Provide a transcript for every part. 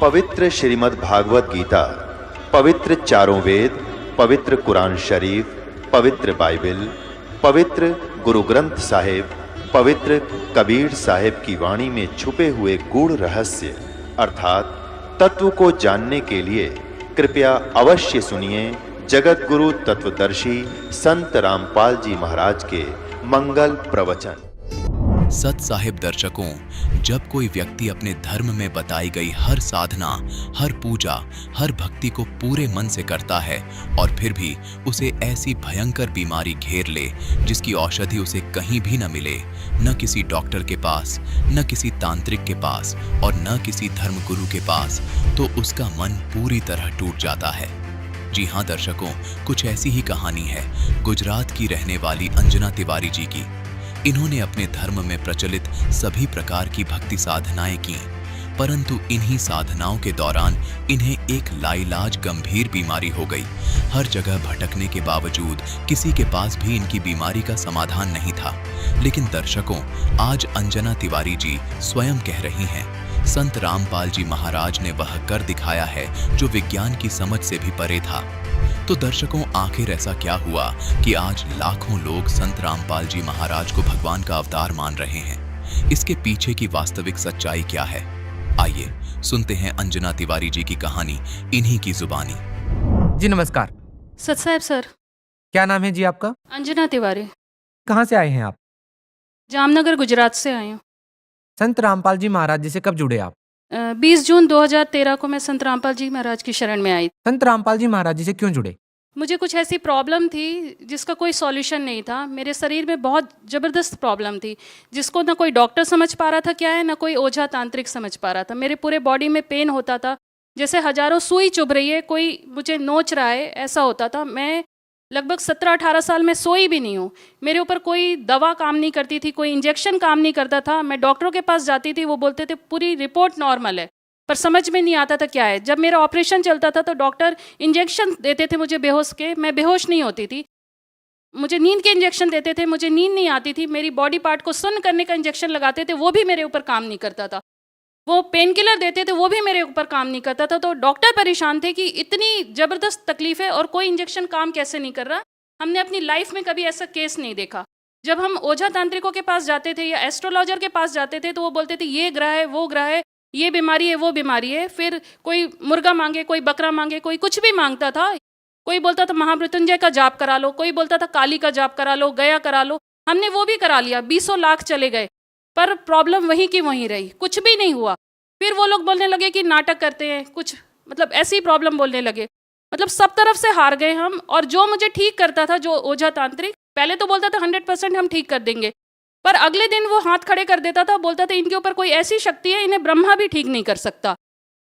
पवित्र श्रीमद् भागवत गीता, पवित्र चारों वेद, पवित्र कुरान शरीफ, पवित्र बाइबल, पवित्र गुरु ग्रंथ साहिब, पवित्र कबीर साहिब की वाणी में छुपे हुए गूढ़ रहस्य अर्थात तत्व को जानने के लिए कृपया अवश्य सुनिए जगत गुरु तत्वदर्शी संत रामपाल जी महाराज के मंगल प्रवचन। सत साहिब दर्शकों, जब कोई व्यक्ति अपने धर्म में बताई गई हर साधना, हर पूजा, हर भक्ति को पूरे मन से करता है और फिर भी उसे ऐसी भयंकर बीमारी घेर ले जिसकी औषधि उसे कहीं भी न मिले, न किसी डॉक्टर के पास, न किसी तांत्रिक के पास और न किसी धर्मगुरु के पास, तो उसका मन पूरी तरह टूट जाता है। जी हाँ दर्शकों, कुछ ऐसी ही कहानी है गुजरात की रहने वाली अंजना तिवारी जी की। इन्होंने अपने धर्म में प्रचलित सभी प्रकार की भक्ति साधनाएं की, परंतु इन्हीं साधनाओं के दौरान इन्हें एक लाइलाज गंभीर बीमारी हो गई। हर जगह भटकने के बावजूद किसी के पास भी इनकी बीमारी का समाधान नहीं था। लेकिन दर्शकों, आज अंजना तिवारी जी स्वयं कह रही हैं, संत रामपाल जी महाराज ने वह कर दिखाया है जो विज्ञान की समझ से भी परे था। तो दर्शकों, आखिर ऐसा क्या हुआ कि आज लाखों लोग संत रामपाल जी महाराज को भगवान का अवतार मान रहे हैं? इसके पीछे की वास्तविक सच्चाई क्या है? आइए सुनते हैं अंजना तिवारी जी की कहानी इन्हीं की जुबानी। जी नमस्कार। सत साहब सर। क्या नाम है जी आपका? अंजना तिवारी। कहाँ से आए हैं आप? जामनगर गुजरात से आई हूँ। संत रामपाल जी महाराज जी से कब जुड़े आप? 20 जून 2013 को मैं संत रामपाल जी महाराज की शरण में आई। संत रामपाल जी महाराज जी से क्यों जुड़े? मुझे कुछ ऐसी प्रॉब्लम थी जिसका कोई सॉल्यूशन नहीं था। मेरे शरीर में बहुत ज़बरदस्त प्रॉब्लम थी जिसको ना कोई डॉक्टर समझ पा रहा था क्या है, ना कोई ओझा तांत्रिक समझ पा रहा था। मेरे पूरे बॉडी में पेन होता था, जैसे हजारों सुई चुभ रही है, कोई मुझे नोच रहा है, ऐसा होता था। मैं लगभग 17-18 साल में सोई भी नहीं हूँ। मेरे ऊपर कोई दवा काम नहीं करती थी, कोई इंजेक्शन काम नहीं करता था। मैं डॉक्टरों के पास जाती थी, वो बोलते थे पूरी रिपोर्ट नॉर्मल है, पर समझ में नहीं आता था क्या है। जब मेरा ऑपरेशन चलता था तो डॉक्टर इंजेक्शन देते थे मुझे बेहोश के, मैं बेहोश नहीं होती थी। मुझे नींद के इंजेक्शन देते थे, मुझे नींद नहीं आती थी। मेरी बॉडी पार्ट को सुन्न करने का इंजेक्शन लगाते थे, वो भी मेरे ऊपर काम नहीं करता था। वो पेन किलर देते थे, वो भी मेरे ऊपर काम नहीं करता था। तो डॉक्टर परेशान थे कि इतनी ज़बरदस्त तकलीफ है और कोई इंजेक्शन काम कैसे नहीं कर रहा। हमने अपनी लाइफ में कभी ऐसा केस नहीं देखा। जब हम ओझा तांत्रिकों के पास जाते थे या एस्ट्रोलॉजर के पास जाते थे तो वो बोलते थे ये ग्रह है, वो ग्रह है, ये बीमारी है, वो बीमारी है। फिर कोई मुर्गा मांगे, कोई बकरा मांगे, कोई कुछ भी मांगता था। कोई बोलता था महामृत्युंजय का जाप करा लो, कोई बोलता था काली का जाप करा लो, गया करा लो। हमने वो भी करा लिया, 20 लाख चले गए, पर प्रॉब्लम वहीं की वहीं रही, कुछ भी नहीं हुआ। फिर वो लोग बोलने लगे कि नाटक करते हैं कुछ, मतलब ऐसी प्रॉब्लम बोलने लगे। मतलब सब तरफ से हार गए हम। और जो मुझे ठीक करता था, जो ओझा तांत्रिक, पहले तो बोलता था 100% हम ठीक कर देंगे, पर अगले दिन वो हाथ खड़े कर देता था, बोलता था इनके ऊपर कोई ऐसी शक्ति है, इन्हें ब्रह्मा भी ठीक नहीं कर सकता।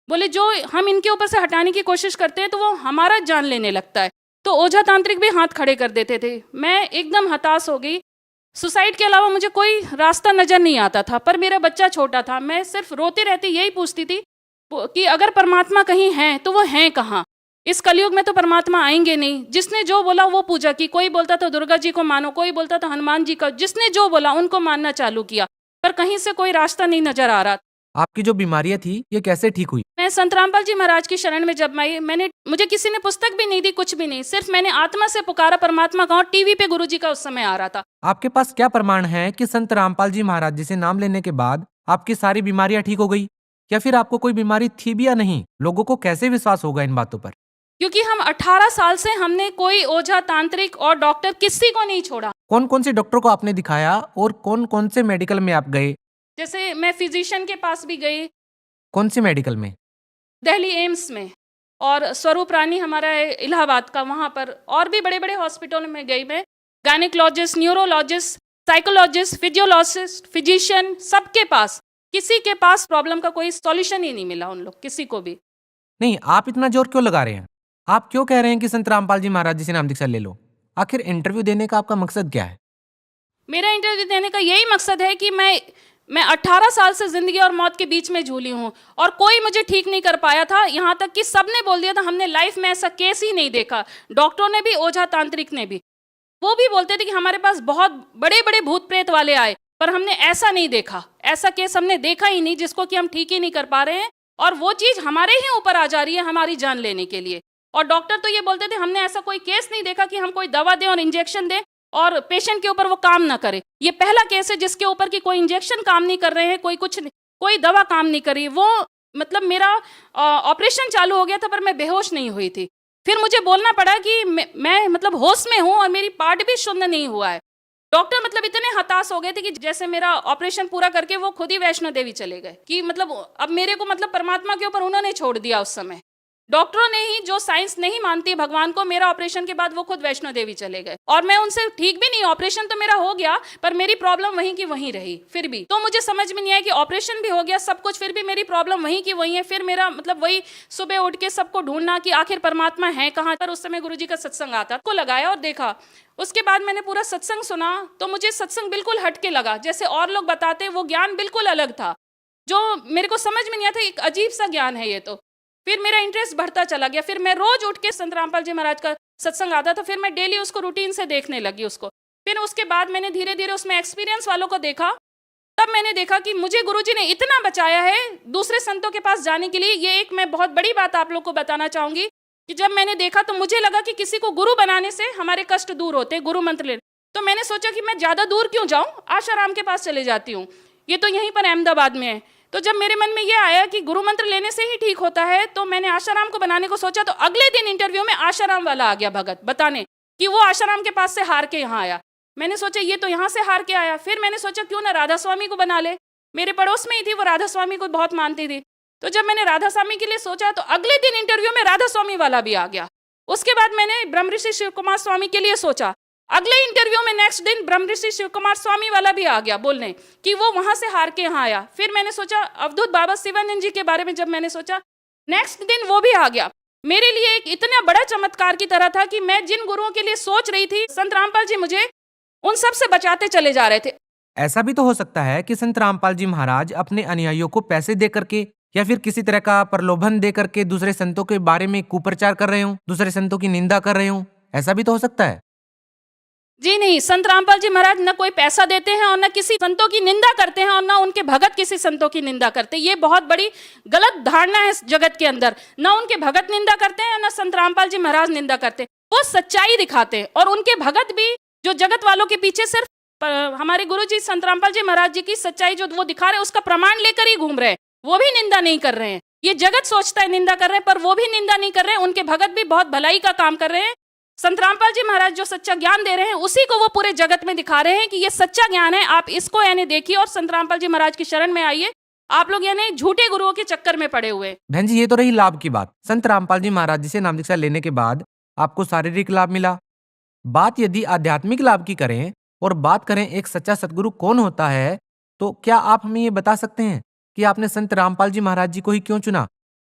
बोले जो हम इनके ऊपर से हटाने की कोशिश करते हैं तो वो हमारा जान लेने लगता है। तो ओझा तांत्रिक भी हाथ खड़े कर देते थे। मैं एकदम हताश हो गई। सुसाइड के अलावा मुझे कोई रास्ता नजर नहीं आता था, पर मेरा बच्चा छोटा था। मैं सिर्फ रोती रहती, यही पूछती थी कि अगर परमात्मा कहीं है तो वो हैं कहाँ? इस कलयुग में तो परमात्मा आएंगे नहीं। जिसने जो बोला वो पूजा की। कोई बोलता था दुर्गा जी को मानो, कोई बोलता था हनुमान जी का। जिसने जो बोला उनको मानना चालू किया, पर कहीं से कोई रास्ता नहीं नजर आ रहा। आपकी जो बीमारियां थी ये कैसे ठीक हुई? मैं संत रामपाल जी महाराज की शरण में जब आई, मुझे किसी ने पुस्तक भी नहीं दी, कुछ भी नहीं। सिर्फ मैंने आत्मा से पुकारा परमात्मा का, और टीवी पे गुरुजी का उस समय आ रहा था। आपके पास क्या प्रमाण है कि संत रामपाल जी महाराज जी से नाम लेने के बाद आपकी सारी बीमारियां ठीक हो गई, या फिर आपको कोई बीमारी थी भी या नहीं? लोगों को कैसे विश्वास होगा इन बातों पर? क्योंकि हम 18 साल से हमने कोई ओझा तांत्रिक और डॉक्टर किसी को नहीं छोड़ा। कौन कौन से डॉक्टर को आपने दिखाया और कौन कौन से मेडिकल में आप गए? जैसे मैं फिजिशियन के पास भी गई। कौन से मेडिकल में? दिल्ली एम्स में, और स्वरूप रानी हमारा है इलाहाबाद का, वहाँ पर। और भी बड़े बड़े हॉस्पिटल में गई मैं। Gynaecologist, neurologist, psychologist, physiologist, physician, सबके पास। किसी के पास प्रॉब्लम का कोई सॉल्यूशन ही नहीं मिला उन लोग, किसी को भी नहीं। आप इतना जोर क्यों लगा रहे हैं? आप क्यों कह रहे हैं कि संत रामपाल जी महाराज जी से नाम दीक्षा ले लो? आखिर इंटरव्यू देने का आपका मकसद क्या है? मेरा इंटरव्यू देने का यही मकसद है कि मैं 18 साल से जिंदगी और मौत के बीच में झूली हूँ, और कोई मुझे ठीक नहीं कर पाया था। यहाँ तक कि सबने बोल दिया था हमने लाइफ में ऐसा केस ही नहीं देखा। डॉक्टरों ने भी, ओझा तांत्रिक ने भी, वो भी बोलते थे कि हमारे पास बहुत बड़े बड़े भूत प्रेत वाले आए, पर हमने ऐसा नहीं देखा, ऐसा केस हमने देखा ही नहीं जिसको कि हम ठीक ही नहीं कर पा रहे हैं। और वो चीज़ हमारे ही ऊपर आ जा रही है हमारी जान लेने के लिए। और डॉक्टर तो ये बोलते थे हमने ऐसा कोई केस नहीं देखा कि हम कोई दवा दें और इंजेक्शन दें और पेशेंट के ऊपर वो काम ना करे। ये पहला केस है जिसके ऊपर कि कोई इंजेक्शन काम नहीं कर रहे हैं, कोई दवा काम नहीं कर रही। वो मतलब मेरा ऑपरेशन चालू हो गया था पर मैं बेहोश नहीं हुई थी। फिर मुझे बोलना पड़ा कि मैं मतलब होश में हूँ और मेरी पार्ट भी शुद्ध नहीं हुआ है। डॉक्टर मतलब इतने हताश हो गए थे कि जैसे मेरा ऑपरेशन पूरा करके वो खुद ही वैष्णो देवी चले गए कि मतलब अब मेरे को मतलब परमात्मा के ऊपर उन्होंने छोड़ दिया। उस समय डॉक्टरों ने ही, जो साइंस नहीं मानती है भगवान को, मेरा ऑपरेशन के बाद वो खुद वैष्णो देवी चले गए और मैं उनसे ठीक भी नहीं। ऑपरेशन तो मेरा हो गया पर मेरी प्रॉब्लम वहीं की वहीं रही। फिर भी तो मुझे समझ में नहीं आया कि ऑपरेशन भी हो गया सब कुछ, फिर भी मेरी प्रॉब्लम वहीं की वहीं है। फिर मेरा मतलब वही सुबह उठ के सबको ढूंढना कि आखिर परमात्मा है कहाँ। पर उस समय गुरुजी का सत्संग आता को लगाया और देखा। उसके बाद मैंने पूरा सत्संग सुना तो मुझे सत्संग बिल्कुल हटके लगा। जैसे और लोग बताते वो ज्ञान बिल्कुल अलग था जो मेरे को समझ में नहीं आता। एक अजीब सा ज्ञान है ये तो। फिर मेरा इंटरेस्ट बढ़ता चला गया। फिर मैं रोज उठ के संत रामपाल जी महाराज का सत्संग आता था, फिर मैं डेली उसको रूटीन से देखने लगी उसको। फिर उसके बाद मैंने धीरे धीरे उसमें एक्सपीरियंस वालों को देखा। तब मैंने देखा कि मुझे गुरुजी ने इतना बचाया है दूसरे संतों के पास जाने के लिए। ये एक मैं बहुत बड़ी बात आप लोग को बताना चाहूंगी कि जब मैंने देखा तो मुझे लगा कि किसी को गुरु बनाने से हमारे कष्ट दूर होते, गुरु मंत्र ले। तो मैंने सोचा कि मैं ज़्यादा दूर क्यों जाऊँ, आशाराम के पास चले जाती हूँ, ये तो यहीं पर अहमदाबाद में है। तो जब मेरे मन में ये आया कि गुरु मंत्र लेने से ही ठीक होता है तो मैंने आशाराम को बनाने को सोचा। तो अगले दिन इंटरव्यू में आशाराम वाला आ गया भगत बताने कि वो आशाराम के पास से हार के यहाँ आया। मैंने सोचा ये तो यहाँ से हार के आया। फिर मैंने सोचा क्यों ना राधा स्वामी को बना ले, मेरे पड़ोस में ही थी वो, राधा स्वामी को बहुत मानती थी। तो जब मैंने राधा स्वामी के लिए सोचा तो अगले दिन इंटरव्यू में राधा स्वामी वाला भी आ गया। उसके बाद मैंने ब्रह्म ऋषि शिव कुमार स्वामी के लिए सोचा। अगले इंटरव्यू में नेक्स्ट दिन ब्रह्म ऋषि शिव कुमार स्वामी वाला भी आ गया बोलने कि वो वहां से हार के यहाँ आया। फिर मैंने सोचा अवधूत बाबा शिवानंद जी के बारे में जब मैंने सोचा नेक्स्ट दिन वो भी आ गया। मेरे लिए एक इतना बड़ा चमत्कार की तरह था कि मैं जिन गुरुओं के लिए सोच रही थी संत रामपाल जी मुझे उन सब से बचाते चले जा रहे थे। ऐसा भी तो हो सकता है कि संत रामपाल जी महाराज अपने अनुयायियों को पैसे दे करके या फिर किसी तरह का प्रलोभन दे करके दूसरे संतों के बारे में कुप्रचार कर रहे हो, दूसरे संतों की निंदा कर रहे हो। ऐसा भी तो हो सकता है। जी नहीं, संत रामपाल जी महाराज न कोई पैसा देते हैं और न किसी संतों की निंदा करते हैं और न उनके भगत किसी संतों की निंदा करते। ये बहुत बड़ी गलत धारणा है इस जगत के अंदर। न उनके भगत निंदा करते हैं न संत रामपाल जी महाराज निंदा करते। वो सच्चाई दिखाते हैं और उनके भगत भी जो जगत वालों के पीछे सिर्फ हमारे गुरु जी संत रामपाल जी महाराज जी की सच्चाई जो वो दिखा रहे हैं उसका प्रमाण लेकर ही घूम रहे हैं। वो भी निंदा नहीं कर रहे हैं। ये जगत सोचता है निंदा कर रहे हैं पर वो भी निंदा नहीं कर रहे हैं। उनके भगत भी बहुत भलाई का काम कर रहे हैं। संत रामपाल जी महाराज जो सच्चा ज्ञान दे रहे हैं उसी को वो पूरे जगत में दिखा रहे हैं कि ये सच्चा ज्ञान है, आप इसको यानी देखिए और संत रामपाल जी महाराज की शरण में आइए। आप लोग यानी झूठे गुरुओं के चक्कर में पड़े हुए। बहन जी ये तो रही लाभ की बात। संत रामपाल जी महाराज जी से नाम दीक्षा लेने के बाद आपको शारीरिक लाभ मिला। बात यदि आध्यात्मिक लाभ की करें और बात करें एक सच्चा सतगुरु कौन होता है, तो क्या आप हमें ये बता सकते हैं कि आपने संत रामपाल जी महाराज जी को ही क्यों चुना?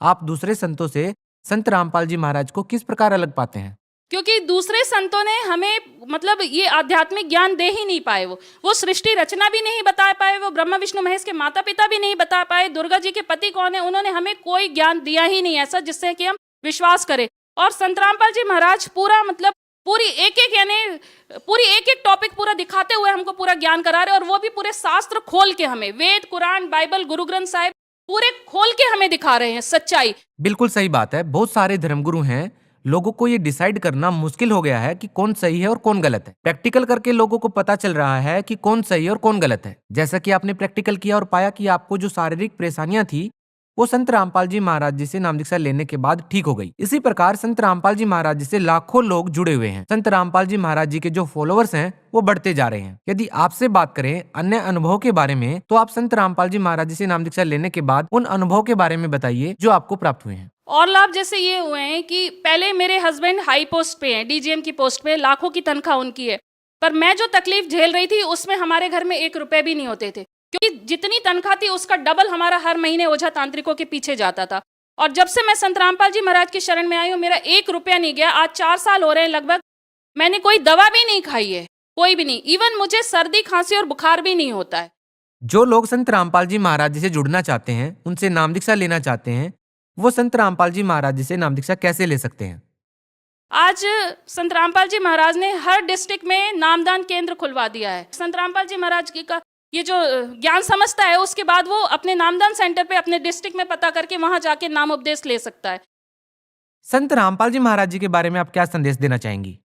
आप दूसरे संतों से संत रामपाल जी महाराज को किस प्रकार अलग पाते हैं? क्योंकि दूसरे संतों ने हमें मतलब ये आध्यात्मिक ज्ञान दे ही नहीं पाए। वो सृष्टि रचना भी नहीं बता पाए। वो ब्रह्मा विष्णु महेश के माता पिता भी नहीं बता पाए। दुर्गा जी के पति कौन है उन्होंने हमें कोई ज्ञान दिया ही नहीं ऐसा जिससे कि हम विश्वास करें। और संत रामपाल जी महाराज पूरा मतलब पूरी एक एक टॉपिक पूरा दिखाते हुए हमको पूरा ज्ञान करा रहे और वो भी पूरे शास्त्र खोल के हमें, वेद कुरान बाइबल गुरु ग्रंथ साहिब पूरे खोल के हमें दिखा रहे हैं सच्चाई। बिल्कुल सही बात है। बहुत सारे धर्मगुरु हैं, लोगों को ये डिसाइड करना मुश्किल हो गया है कि कौन सही है और कौन गलत है। प्रैक्टिकल करके लोगों को पता चल रहा है कि कौन सही है और कौन गलत है। जैसा कि आपने प्रैक्टिकल किया और पाया कि आपको जो शारीरिक परेशानियां थी वो संत रामपाल जी महाराज जी से नाम दीक्षा लेने के बाद ठीक हो गई। इसी प्रकार संत रामपाल जी महाराज जी से लाखों लोग जुड़े हुए हैं। संत रामपाल जी महाराज जी के जो फॉलोअर्स हैं वो बढ़ते जा रहे हैं। यदि आपसे बात करें अन्य अनुभव के बारे में तो आप संत रामपाल जी महाराज जी से नाम दीक्षा लेने के बाद उन अनुभव के बारे में बताइए जो आपको प्राप्त हुए हैं। और लाभ जैसे ये हुए हैं कि पहले मेरे हस्बैंड हाई पोस्ट पे हैं, डीजीएम की पोस्ट पे, लाखों की तनख्वाह उनकी है। पर मैं जो तकलीफ झेल रही थी उसमें हमारे घर में 1 रुपए भी नहीं होते थे, क्योंकि जितनी तनख्वाह थी उसका डबल हमारा हर महीने ओझा तांत्रिकों के पीछे जाता था। और जब से मैं संत रामपाल जी महाराज की शरण में आई हूँ मेरा 1 रुपया नहीं गया। आज 4 साल हो रहे हैं लगभग। मैंने कोई दवा भी नहीं खाई है, कोई भी नहीं। इवन मुझे सर्दी खांसी और बुखार भी नहीं होता है। जो लोग संत रामपाल जी महाराज जी से जुड़ना चाहते हैं, उनसे नाम दीक्षा लेना चाहते हैं, वो संत रामपाल जी महाराज जी से नाम दीक्षा कैसे ले सकते हैं? आज संत रामपाल जी महाराज ने हर डिस्ट्रिक्ट में नामदान केंद्र खुलवा दिया है। संत रामपाल जी महाराज की ये जो ज्ञान समझता है उसके बाद वो अपने नामदान सेंटर पे अपने डिस्ट्रिक्ट में पता करके वहां जाके नाम उपदेश ले सकता है। संत रामपाल जी महाराज जी के बारे में आप क्या संदेश देना चाहेंगी?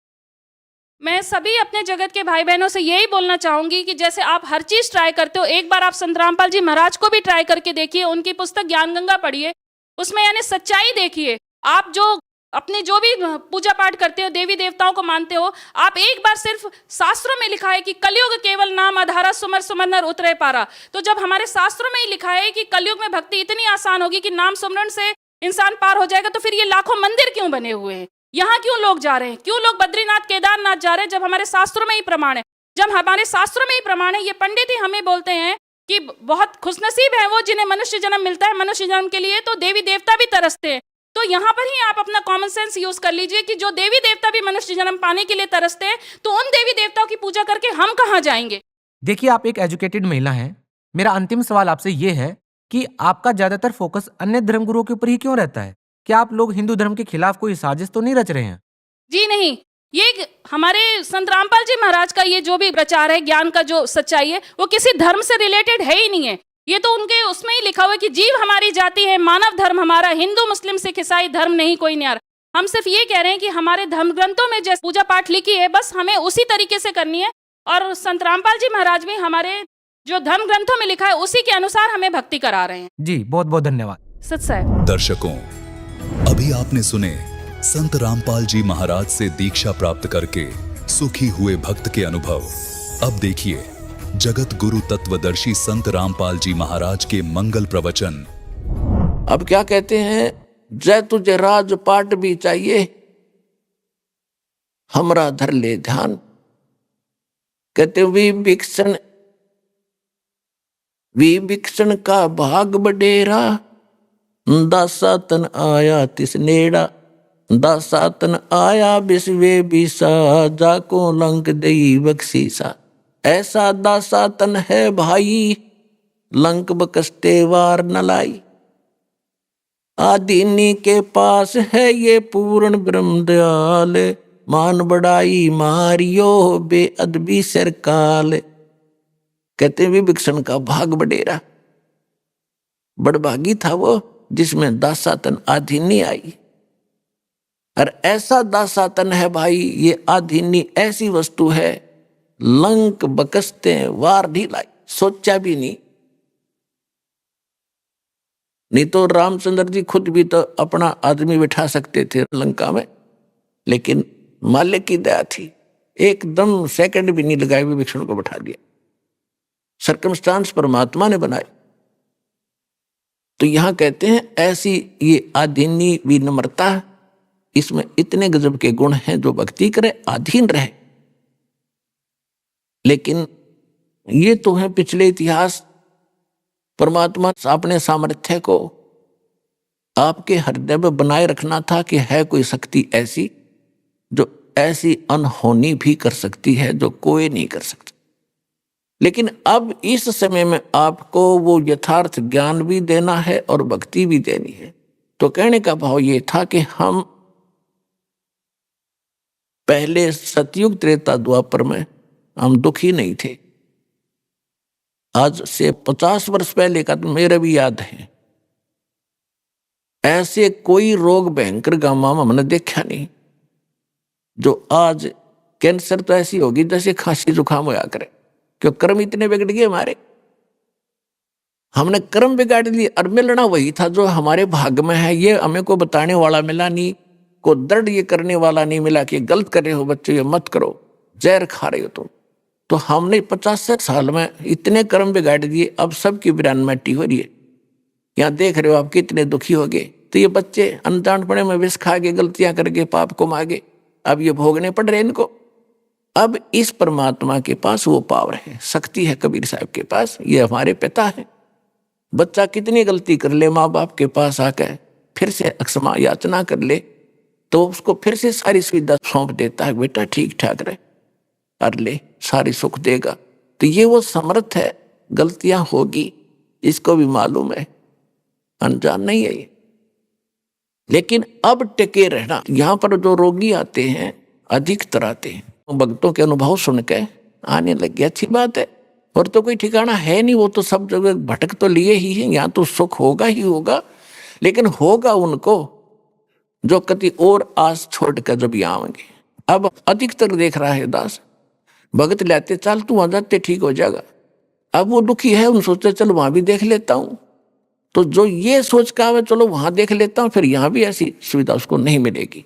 मैं सभी अपने जगत के भाई बहनों से यही बोलना चाहूंगी कि जैसे आप हर चीज ट्राई करते हो, एक बार आप संत रामपाल जी महाराज को भी ट्राई करके देखिए, उनकी पुस्तक ज्ञान गंगा पढ़िए, उसमें यानी सच्चाई देखिए। आप जो अपने जो भी पूजा पाठ करते हो, देवी देवताओं को मानते हो, आप एक बार सिर्फ शास्त्रों में लिखा है कि कलयुग केवल नाम आधारा सुमर सुमर नर उतरे पारा। तो जब हमारे शास्त्रों में ही लिखा है कि कलयुग में भक्ति इतनी आसान होगी कि नाम सुमरण से इंसान पार हो जाएगा, तो फिर ये लाखों मंदिर क्यों बने हुए हैं? यहाँ क्यों लोग जा रहे हैं? क्यों लोग बद्रीनाथ केदारनाथ जा रहे हैं जब हमारे शास्त्रों में ही प्रमाण है? जब हमारे शास्त्रों में ही प्रमाण है, ये पंडित ही हमें बोलते हैं कि बहुत खुशनसीब है वो जिन्हें मनुष्य जन्म मिलता है मनुष्य जन्म के लिए, तो देवी देवता भी तरसते हैं। तो यहाँ पर ही आप अपना कॉमन सेंस यूज कर लीजिए कि जो देवी देवता भी मनुष्य जन्म पाने के लिए तरसते हैं, तो उन देवी देवताओं की पूजा करके हम कहाँ जाएंगे? देखिए, आप एक एजुकेटेड महिला हैं। मेरा अंतिम सवाल आपसे ये है कि आपका ज्यादातर फोकस अन्य धर्मगुरुओं के ऊपर ही क्यों रहता है? क्या आप लोग हिंदू धर्म के खिलाफ कोई साजिश तो नहीं रच रहे हैं? जी नहीं, ये हमारे संत रामपाल जी महाराज का ये जो भी प्रचार है, ज्ञान का जो सच्चाई है, वो किसी धर्म से रिलेटेड है ही नहीं है। ये तो उनके उसमें ही लिखा हुआ है कि जीव हमारी जाति है, मानव धर्म हमारा, हिंदू मुस्लिम सिख ईसाई धर्म नहीं कोई न्यारा। हम सिर्फ ये कह रहे हैं कि हमारे धर्म ग्रंथों में जैसे पूजा पाठ लिखी है, बस हमें उसी तरीके से करनी है। और संत रामपाल जी महाराज भी हमारे जो धर्म ग्रंथों में लिखा है उसी के अनुसार हमें भक्ति करा रहे हैं। जी, बहुत बहुत धन्यवाद। सत साहिब। दर्शकों, अभी आपने सुने संत रामपाल जी महाराज से दीक्षा प्राप्त करके सुखी हुए भक्त के अनुभव। अब देखिए जगत गुरु तत्वदर्शी संत रामपाल जी महाराज के मंगल प्रवचन। अब क्या कहते हैं, जय तुझे राजपाट भी चाहिए, हमरा धर ले ध्यान। कहते विभीषण का भाग बडेरा, दासा तन आया तिस नेड़ा। दासा तन आया बिस्वे बिसा, जाको लंक दई बख्शीसा। ऐसा दासा तन है भाई, लंक बकस्ते वार न लाई। आदीनी के पास है ये पूर्ण ब्रह्म दयाल, मान बढ़ाई मारियो बेअदबी सरकाल। कहते विभीषण का भाग बडेरा, बड़भागी था वो जिसमें दासातन आधीनी आई। और ऐसा दासातन है भाई, ये आधीनी ऐसी वस्तु है, लंक बकसते वार नहीं लाई। सोचा भी नहीं तो रामचंद्र जी खुद भी तो अपना आदमी बिठा सकते थे लंका में, लेकिन मालिक की दया थी, एकदम सेकंड भी नहीं लगाए विभीषण को बिठा दिया। सर्कमस्टांस परमात्मा ने बनाए। तो यहां कहते हैं ऐसी ये आधीनी विनम्रता, इसमें इतने गजब के गुण हैं, जो भक्ति करे अधीन रहे। लेकिन ये तो है पिछले इतिहास। परमात्मा अपने सामर्थ्य को आपके हृदय में बनाए रखना था कि है कोई शक्ति ऐसी जो ऐसी अनहोनी भी कर सकती है जो कोई नहीं कर सकता। लेकिन अब इस समय में आपको वो यथार्थ ज्ञान भी देना है और भक्ति भी देनी है। तो कहने का भाव ये था कि हम पहले सतयुग त्रेता द्वापर में हम दुखी नहीं थे। आज से 50 वर्ष पहले का तो मेरे भी याद है, ऐसे कोई रोग भयंकर गामा में हमने देखा नहीं। जो आज कैंसर तो ऐसी होगी जैसे खांसी जुकाम होया करे, क्यों कर्म इतने बिगड़ गए हमारे। हमने कर्म बिगाड़ लिए और मिलना वही था जो हमारे भाग में है। ये हमें को बताने वाला मिला नहीं, को दर्द ये करने वाला नहीं मिला कि गलत कर रहे हो बच्चों, ये मत करो, जहर खा रहे हो तुम। तो हमने 50 साल में इतने कर्म बिगाड़ दिए, अब सबकी बिरानमेटी हो रही है। यहाँ देख रहे हो आप कितने दुखी हो गए। तो ये बच्चे अनजानपने में विष खा के गलतियां करके पाप को मांगे, अब ये भोगने पड़ रहे इनको। अब इस परमात्मा के पास वो पावर है, शक्ति है कबीर साहब के पास, ये हमारे पिता है। बच्चा कितनी गलती कर ले, माँ बाप के पास आकर फिर से क्षमा याचना कर ले, तो उसको फिर से सारी सुविधा सौंप देता है, बेटा ठीक ठाक रहे, कर ले, सारी सुख देगा। तो ये वो समर्थ है। गलतियां होगी, इसको भी मालूम है, अनजान नहीं है ये। लेकिन अब टिके रहना, यहाँ पर जो रोगी आते हैं अधिकतर आते हैं, भक्तों के अनुभव सुन के आने लग गया, अच्छी बात है। और तो कोई ठिकाना है नहीं, वो तो सब जगह भटक तो लिए ही है। यहाँ तो सुख होगा ही होगा, लेकिन होगा उनको जो कति और आस छोड़कर जब यहाँ आएंगे। अब अधिकतर देख रहा है दास, भगत लेते चल तू वहां जाते ठीक हो जाएगा। अब वो दुखी है, उन सोचते चलो वहां भी देख लेता हूं। तो जो ये सोच का है चलो वहां देख लेता हूं, फिर यहाँ भी ऐसी सुविधा उसको नहीं मिलेगी।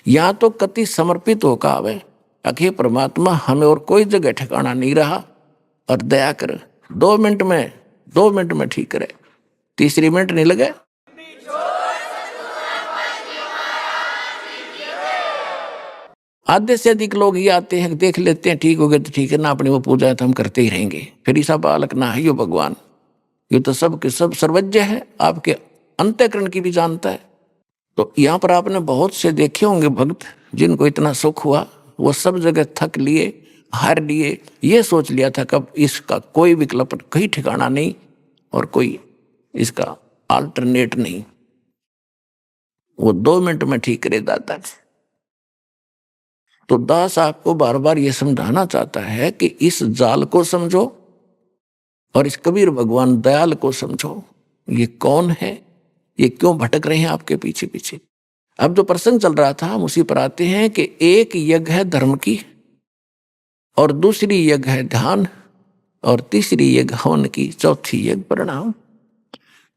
यहाँ तो कति समर्पित होकर आवे, अखे परमात्मा हमें और कोई जगह ठिकाना नहीं रहा, और दया कर 2 मिनट में ठीक करे, 3 मिनट नहीं लगे। आधे से अधिक लोग ये आते हैं, देख लेते हैं ठीक हो गए तो ठीक है ना, अपनी वो पूजा है तो हम करते ही रहेंगे। फिर ऐसा बालक ना है यो भगवान, ये तो सब के सब सर्वज्ञ है, आपके अंतःकरण की भी जानता है। तो यहाँ पर आपने बहुत से देखे होंगे भक्त जिनको इतना सुख हुआ, वो सब जगह थक लिए, हार लिए, ये सोच लिया था कब इसका कोई विकल्प, कहीं ठिकाना नहीं और कोई इसका अल्टरनेट नहीं। वो 2 मिनट में ठीक करे दाता। तो दास आपको बार बार ये समझाना चाहता है कि इस जाल को समझो और इस कबीर भगवान दयाल को समझो। ये कौन है, ये क्यों भटक रहे हैं आपके पीछे पीछे। अब जो प्रसंग चल रहा था हम उसी पर आते हैं कि एक यज्ञ है धर्म की, और दूसरी यज्ञ है ध्यान, और तीसरी यज्ञ हवन की, चौथी यज्ञ प्रणाम,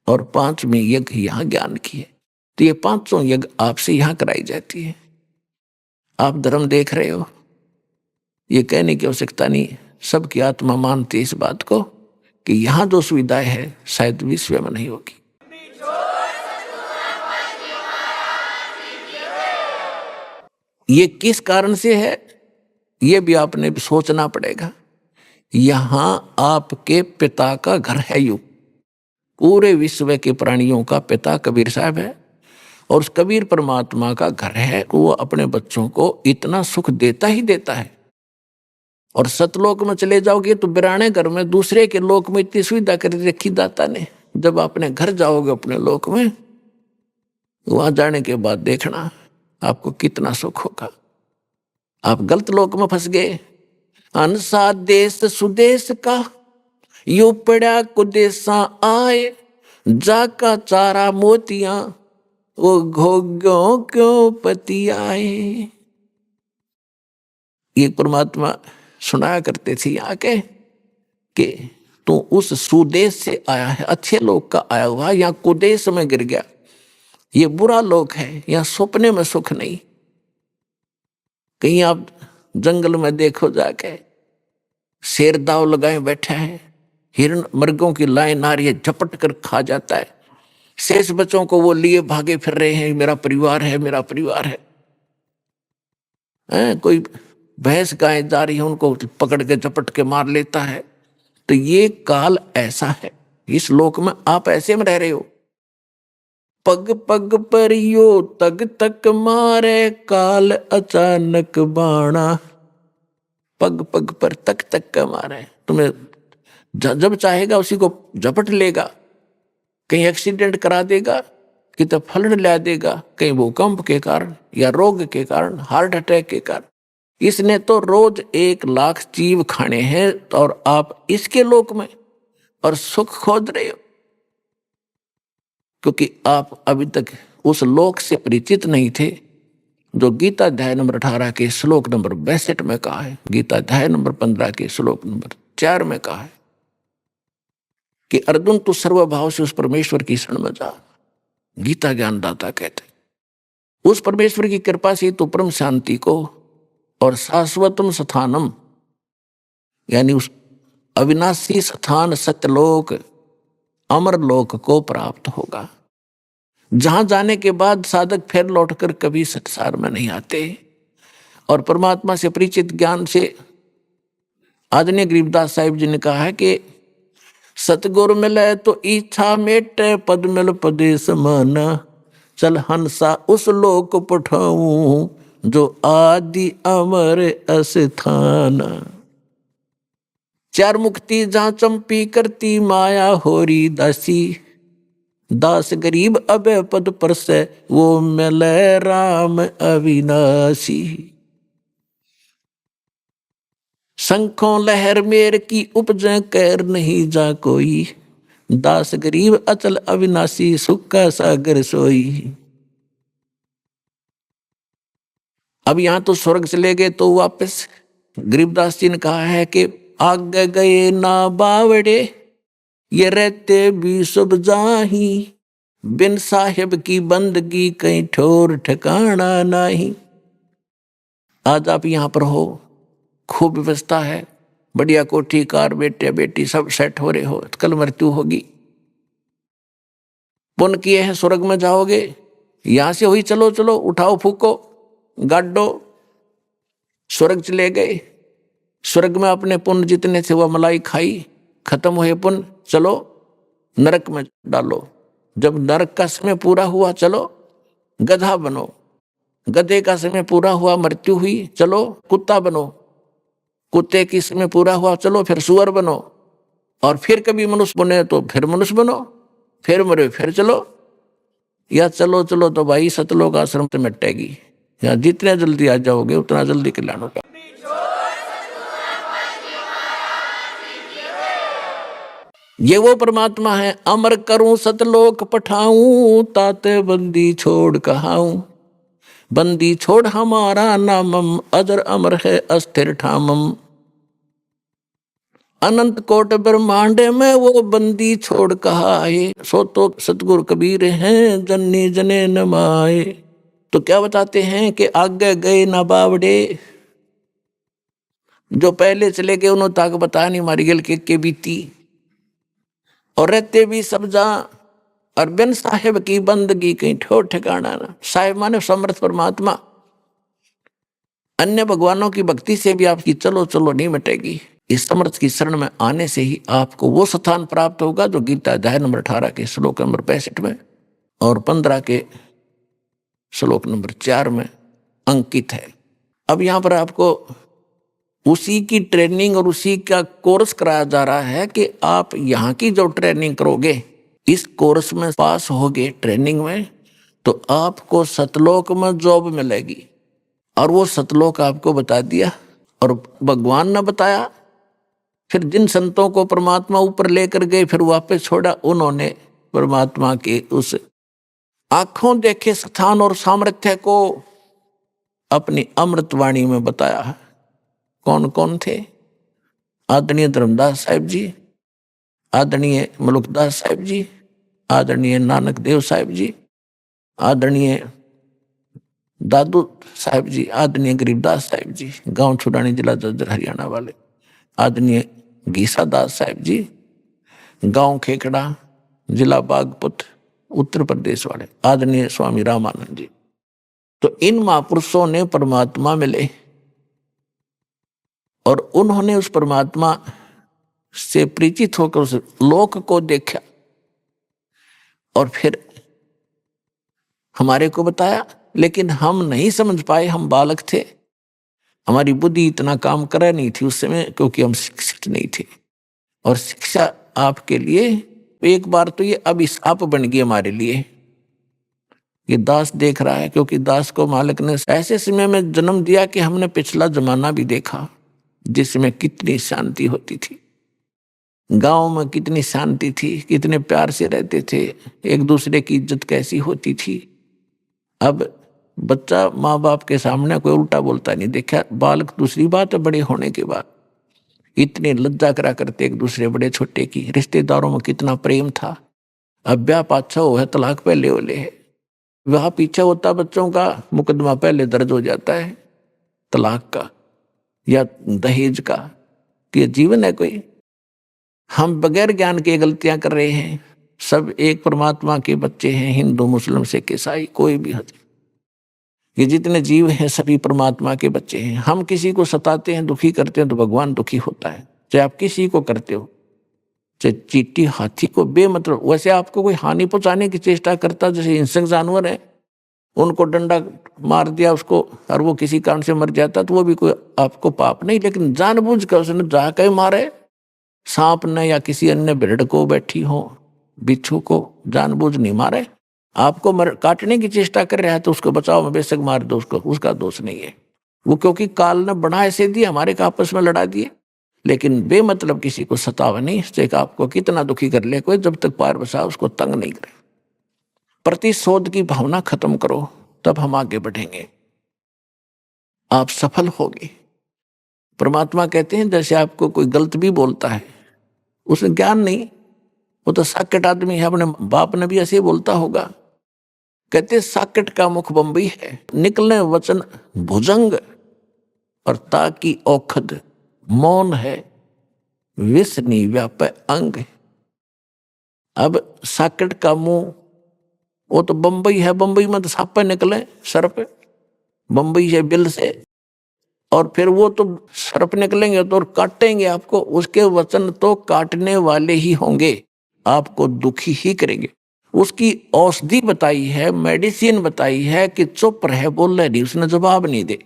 और 5वीं यज्ञ यहाँ ज्ञान की है। तो ये 5 यज्ञ आपसे यहाँ कराई जाती है। आप धर्म देख रहे हो, ये कहने की आवश्यकता नहीं, सबकी आत्मा मानती है इस बात को कि यहाँ जो सुविधाएं है शायद विश्व में नहीं होगी। ये किस कारण से है, ये भी आपने सोचना पड़ेगा। यहाँ आपके पिता का घर है, यू पूरे विश्व के प्राणियों का पिता कबीर साहब है, और उस कबीर परमात्मा का घर है। वो अपने बच्चों को इतना सुख देता ही देता है। और सतलोक में चले जाओगे तो बिराने घर में, दूसरे के लोक में इतनी सुविधा कर रखी दाता ने। जब अपने घर जाओगे अपने लोक में, वहां जाने के बाद देखना आपको कितना सुख होगा। आप गलत लोक में फंस गए। अनसा देश सुदेश का यू पड़ा कुदेशा आए, जाका चारा मोतियां वो घोग्यों क्यों पति आए। ये परमात्मा सुनाया करते थे आके कि तू उस सुदेश से आया है, अच्छे लोग का आया हुआ, या कुदेश में गिर गया, ये बुरा लोग है, या सपने में सुख नहीं। कहीं आप जंगल में देखो जाके, शेर दाव लगाए बैठा है, हिरण मृगों की लाइन आ रही है, झपट कर खा जाता है। शेष बच्चों को वो लिए भागे फिर रहे हैं, मेरा परिवार है, मेरा परिवार है। कोई भैंस गाय जा रही है, उनको पकड़ के झपट के मार लेता है। तो ये काल ऐसा है, इस लोक में आप ऐसे में रह रहे हो। पग पग पर यो तग तक मारे, काल अचानक बाणा। पग पग पर तक तक का मारे, तुम्हें जब चाहेगा उसी को झपट लेगा। कहीं एक्सीडेंट करा देगा, कितना फ्लड ला देगा, कहीं भूकंप के कारण या रोग के कारण, हार्ट अटैक के कारण। इसने तो रोज 1 लाख जीव खाने हैं, और आप इसके लोक में और सुख खोज रहे हो, क्योंकि आप अभी तक उस लोक से परिचित नहीं थे जो गीता अध्याय नंबर 18 के श्लोक नंबर 62 में कहा है। गीता अध्याय नंबर 15 के श्लोक नंबर 4 में कहा है कि अर्जुन तू सर्वभाव से उस परमेश्वर की शरण में जा। गीता ज्ञानदाता कहते उस परमेश्वर की कृपा से तो परम शांति को और शाश्वतम स्थानम, यानी उस अविनाशी स्थान सत्यलोक अमर लोक को प्राप्त होगा, जहां जाने के बाद साधक फिर लौटकर कभी संसार में नहीं आते। और परमात्मा से परिचित ज्ञान से आदरणीय गरीबदास साहिब जी ने कहा है कि सतगुरु मिले तो इच्छा मेटे, पद मिल पदे समाना, चल हंसा उस लोक पठाऊं जो आदि अमर अस्थाना। 4 मुक्ति जहां चंपी करती माया होरी दासी, दास गरीब अबे पद पर से वो मिले राम अविनाशी। शंखों लहर मेर की उपज कैर नहीं जा कोई, दास गरीब अचल अविनाशी सुख का सागर सोई। अब यहां तो स्वर्ग चले गए, तो वापस गरीबदास जी ने कहा है कि आगे गए ना बावड़े, ये रहते भी सब जाही, बिन साहिब की बंदगी कहीं ठोर ठिकाना नहीं। आज आप यहां पर हो, खूब व्यवस्था है, बढ़िया कोठी कार, बेटे बेटी सब सेट हो रहे हो, कल मृत्यु होगी, पुण्य किए हैं स्वर्ग में जाओगे। यहां से हुई चलो चलो उठाओ फूको गाडो, स्वर्ग चले गए। स्वर्ग में अपने पुण्य जितने थे वह मलाई खाई, खत्म हुए पुण्य, चलो नरक में डालो। जब नरक का समय पूरा हुआ, चलो गधा बनो। गधे का समय पूरा हुआ, मृत्यु हुई, चलो कुत्ता बनो। कुत्ते की समय पूरा हुआ, चलो फिर सुअर बनो। और फिर कभी मनुष्य बने तो फिर मनुष्य बनो, फिर मरे फिर चलो। या चलो चलो तो भाई सतलोक आश्रम से मिटेगी। या जितने जल्दी आ जाओगे उतना जल्दी कल्याण होगा। ये वो परमात्मा है, अमर करूं सतलोक पठाऊं, ताते बंदी छोड़ कहाऊं। बंदी छोड़ हमारा नामम, अजर अमर है अस्थिर ठामम। अनंत कोट ब्रह्मांड में वो बंदी छोड़ कहा है, सो तो सतगुरु कबीर हैं जन्नी जने न माए। तो क्या बताते हैं कि आगे गए ना बावड़े, जो पहले चले गए उन्होंने ताक बताया नहीं, मारी गल के बीती। और रहते भी सब जा, और बिन साहिब की बंदगी कहीं ठोर ठिकाना ना। साहिब माने समर्थ परमात्मा। अन्य भगवानों की भक्ति से भी आपकी चलो चलो नहीं मिटेगी। इस समर्थ की शरण में आने से ही आपको वो स्थान प्राप्त होगा जो गीता अध्याय नंबर 18 के श्लोक नंबर 65 में और 15 के श्लोक नंबर 4 में अंकित है। अब यहाँ पर आपको उसी की ट्रेनिंग और उसी का कोर्स कराया जा रहा है कि आप यहाँ की जो ट्रेनिंग करोगे, इस कोर्स में पास होगे ट्रेनिंग में, तो आपको सतलोक में जॉब मिलेगी। और वो सतलोक आपको बता दिया और भगवान ने बताया। फिर जिन संतों को परमात्मा ऊपर लेकर गए फिर वापस छोड़ा, उन्होंने परमात्मा के उस आंखों देखे स्थान और सामर्थ्य को अपनी अमृतवाणी में बताया है। कौन कौन थे? आदरणीय धर्मदास साहिब जी, आदरणीय मलुकदास साहिब जी, आदरणीय नानक देव साहिब जी, आदरणीय दादू साहिब जी, आदरणीय गरीबदास साहिब जी, गांव छुड़ानी जिला जज्जर हरियाणा वाले, आदरणीय गीसा दास साहिब जी, गांव खेकड़ा जिला बागपत उत्तर प्रदेश वाले, आदरणीय स्वामी रामानंद जी। तो इन महापुरुषों ने परमात्मा मिले और उन्होंने उस परमात्मा से परिचित होकर उस लोक को देखा और फिर हमारे को बताया। लेकिन हम नहीं समझ पाए, हम बालक थे, हमारी बुद्धि इतना काम कर नहीं थी उस समय, क्योंकि हम शिक्षित नहीं थे। और शिक्षा आपके लिए एक बार तो ये अभिशाप बन गई हमारे लिए। ये दास देख रहा है, क्योंकि दास को मालिक ने ऐसे समय में जन्म दिया कि हमने पिछला जमाना भी देखा जिसमें कितनी शांति होती थी, गांव में कितनी शांति थी, कितने प्यार से रहते थे, एक दूसरे की इज्जत कैसी होती थी। अब बच्चा माँ बाप के सामने कोई उल्टा बोलता नहीं देखा। बालक दूसरी बात है, बड़े होने के बाद इतनी लज्जा करा करते एक दूसरे बड़े छोटे की। रिश्तेदारों में कितना प्रेम था। अब ब्याह पाछा हो है, तलाक पहले होले है, वह पीछे होता बच्चों का मुकदमा पहले दर्ज हो जाता है तलाक का या दहेज का, कि जीवन है कोई। हम बगैर ज्ञान के गलतियां कर रहे हैं। सब एक परमात्मा के बच्चे हैं, हिंदू मुस्लिम सिख ईसाई कोई भी हो, ये जितने जीव हैं सभी परमात्मा के बच्चे हैं। हम किसी को सताते हैं, दुखी करते हैं तो भगवान दुखी होता है। चाहे आप किसी को करते हो, चाहे चींटी हाथी को बेमतलब, वैसे आपको कोई हानि पहुंचाने की चेष्टा करता, जैसे हिंसक जानवर है, उनको डंडा मार दिया उसको और वो किसी कारण से मर जाता तो वो भी कोई आपको पाप नहीं। लेकिन जानबूझ कर उसने जाकर मारे, सांप ने या किसी अन्य भेड़ को बैठी हो, बिच्छू को जानबूझ नहीं मारे, आपको काटने की चेष्टा कर रहा है तो उसको बचाओ में बेशक मार दो उसको, उसका दोष नहीं है वो, क्योंकि काल ने बना ऐसे दिए हमारे का आपस में लड़ा दिए। लेकिन बेमतलब किसी को सतावा नहीं, इससे आपको कितना दुखी कर ले कोई, जब तक पार बसा उसको तंग नहीं करे। प्रतिशोध की भावना खत्म करो, तब हम आगे बढ़ेंगे, आप सफल होगे। परमात्मा कहते हैं जैसे आपको कोई गलत भी बोलता है, उसे ज्ञान नहीं, वो तो साकेट आदमी है, अपने बाप ने भी ऐसे ही बोलता होगा। कहते साकेट का मुख बंबई है, निकलने वचन भुजंग, और ताकि औखद मौन है, विष नी व्यापे अंग। अब साकेट का मुंह वो तो बंबई है, बंबई में तो सांप निकले, सर्प बंबई है बिल से, और फिर वो तो सर्प निकलेंगे तो काटेंगे आपको, उसके वचन तो काटने वाले ही होंगे, आपको दुखी ही करेंगे। उसकी औषधि बताई है, मेडिसिन बताई है कि चुप रहे, बोले नहीं, उसने जवाब नहीं दे,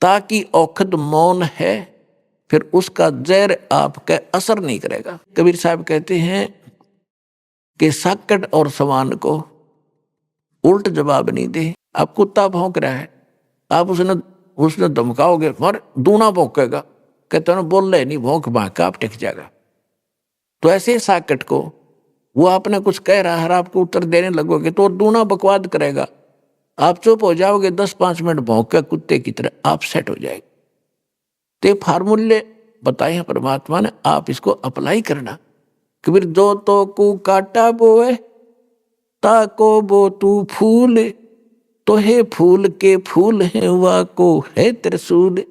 ताकि औखद मौन है, फिर उसका जहर आपका असर नहीं करेगा। कबीर साहब कहते हैं कि साकट और सवान को उल्ट जवाब नहीं दे। आप कुत्ता भौंक रहा है, आप उसने धमकाओगे और दूना भौंकेगा, कहते हैं बोल रहे नहीं, भौंक भांक आप टिक जाएगा। तो ऐसे साकट को वो आपने कुछ कह रहा है, आपको उत्तर देने लगोगे तो दूना बकवाद करेगा, आप चुप हो जाओगे, 10-5 मिनट भौंक के कुत्ते की तरह आप सेट हो जाएगा। तो फार्मूले बताए हैं परमात्मा ने, आप इसको अप्लाई करना। कबीर जो तो को काटा बोए, ताको बो तू फूल, तो है फूल के फूल है, वा को है त्रिशूल।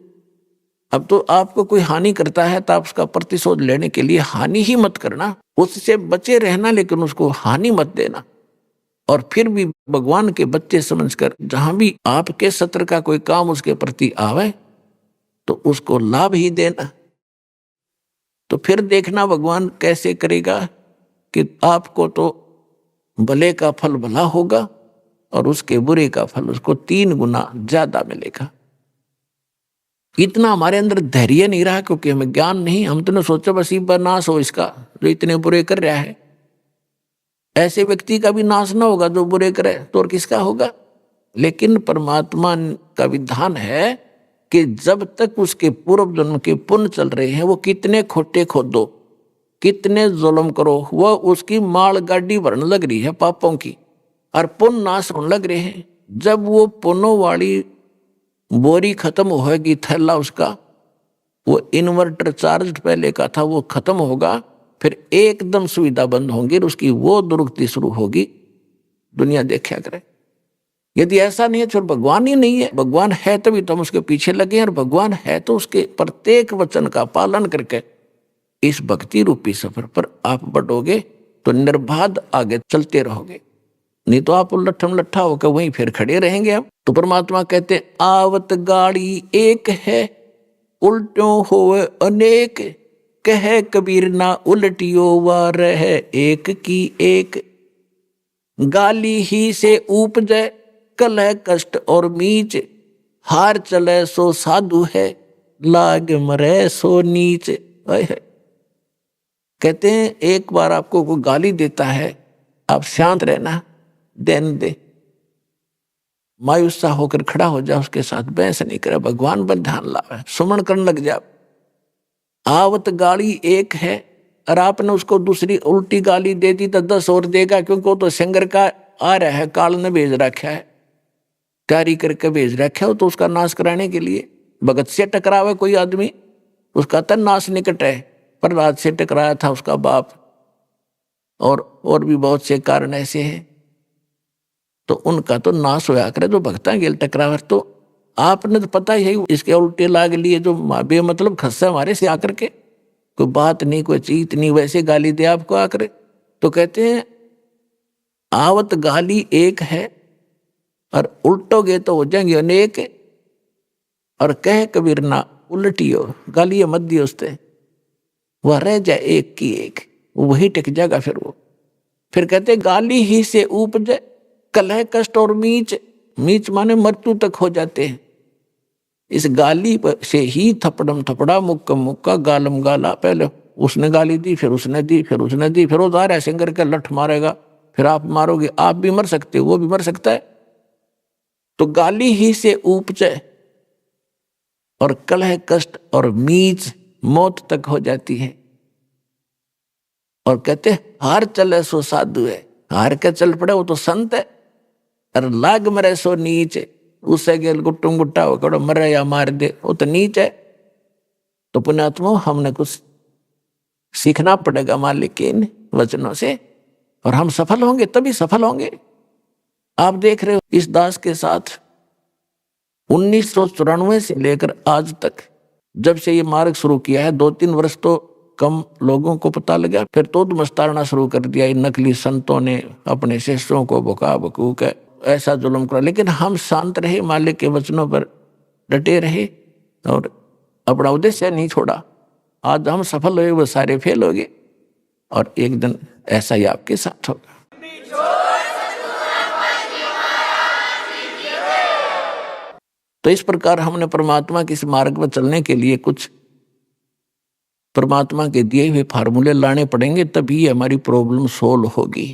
अब तो आपको कोई हानि करता है तो आप उसका प्रतिशोध लेने के लिए हानि ही मत करना, उससे बचे रहना, लेकिन उसको हानि मत देना। और फिर भी भगवान के बच्चे समझकर जहां भी आपके सत्र का कोई काम उसके प्रति आवे तो उसको लाभ ही देना। तो फिर देखना भगवान कैसे करेगा कि आपको तो भले का फल भला होगा और उसके बुरे का फल उसको 3 गुना ज्यादा मिलेगा। इतना हमारे अंदर धैर्य नहीं रहा, क्योंकि हमें ज्ञान नहीं, हम तो सोचा बस ही नाश हो इसका जो इतने बुरे कर रहा है। ऐसे व्यक्ति का भी नाश ना होगा जो बुरे करे, तो और किसका होगा। लेकिन परमात्मा का विधान है कि जब तक उसके पूर्व जन्म के पुण्य चल रहे हैं, वो कितने खोटे खोदो, कितने जुल्म करो, वह उसकी माल गाड़ी भरने लग रही है पापों की, और पुण्य नाश होने लग रहे हैं। जब वो पुण्यों वाली बोरी खत्म होगी, थैला उसका, वो इन्वर्टर चार्ज पहले का था वो खत्म होगा, फिर एकदम सुविधा बंद होंगी, उसकी वो दुर्गति शुरू होगी। दुनिया देखा करे। यदि ऐसा नहीं है तो भगवान ही नहीं है, भगवान है तभी तो हम उसके पीछे लगे हैं, और भगवान है तो उसके प्रत्येक वचन का पालन करके इस भक्ति रूपी सफर पर आप बढ़ोगे तो निर्बाध आगे चलते रहोगे, नहीं तो आप लट्ठम लट्ठा होकर वहीं फिर खड़े रहेंगे। हम तो परमात्मा कहते आवत गाड़ी एक है, उल्टों होवे अनेक, कहे कबीर ना उल्टियो वा रहे एक की एक। गाली ही से उपजे कलह कष्ट और मीच, हार चले सो साधु है, लाग मरे सो नीच। कहते हैं एक बार आपको कोई गाली देता है, आप शांत रहना, देन दे, मायूस सा होकर खड़ा हो जा, उसके साथ बहस नहीं करे, भगवान पर ध्यान लावे, सुमन करने लग जा। आवत गाली एक है, और आपने उसको दूसरी उल्टी गाली दे दी तो 10 और देगा, क्योंकि वो तो संगर का आ रहा है, काल ने भेज रखा है, तैयारी करके भेज रखा है, तो उसका नाश कराने के लिए। भगत से टकरावे कोई आदमी, उसका तो नाश निकट है, प्रहलाद से टकराया था उसका बाप, और भी बहुत से कारण ऐसे हैं, तो उनका तो नाश होया करे जो भक्ता गेल टकरावर। तो आपने तो पता ही है, इसके उल्टे लाग लिए जो बेमतलब खस्सा हमारे से आकर के, कोई बात नहीं, कोई चीत नहीं, वैसे गाली दे आपको आकर। तो कहते हैं आवत गाली एक है, और उल्टोगे तो हो जाएंगे अनेक, और कह कबीर ना उल्टियो, गाली मत दियो उससे, वह रह जाए एक की एक, वही टिक जाएगा फिर वो। फिर कहते गाली ही से उपजे कलह कष्ट और मीच, मीच माने मृत्यु तक हो जाते हैं। इस गाली से ही थपड़म थपड़ा मुक्का मुक्का गालम गाला, पहले उसने गाली दी, फिर उसने दी, फिर उसने दी, फिर वो जा रहा है सिंगर का लठ मारेगा, फिर आप मारोगे, आप भी मर सकते हो, वो भी मर सकता है। तो गाली ही से उपजे, और कलह कष्ट और मीच मौत तक हो जाती है। और कहते हार चले सो साधु है, हार के चल पड़े वो तो संत है। और लाग मरे सो नीच, उससे गेल गुट्टुम गुट्टा हो मरे या मार दे, वो तो नीच है। तो पुण्यात्मा हमने कुछ सीखना पड़ेगा मालिक के इन वचनों से, और हम सफल होंगे, तभी सफल होंगे। आप देख रहे हो इस दास के साथ 1994 से लेकर आज तक, जब से ये मार्ग शुरू किया है, 2-3 वर्ष तो कम लोगों को पता लगा, फिर तो मस्तारना शुरू कर दिया। इन नकली संतों ने अपने शिष्यों को भुका भकूक ऐसा जुल्म करा, लेकिन हम शांत रहे, मालिक के वचनों पर डटे रहे और अपना उद्देश्य नहीं छोड़ा। आज हम सफल हुए, वो सारे फेल हो गए, और एक दिन ऐसा ही आपके साथ होगा। तो इस प्रकार हमने परमात्मा के इस मार्ग पर चलने के लिए कुछ परमात्मा के दिए हुए फार्मूले लाने पड़ेंगे, तभी हमारी प्रॉब्लम सोल्व होगी,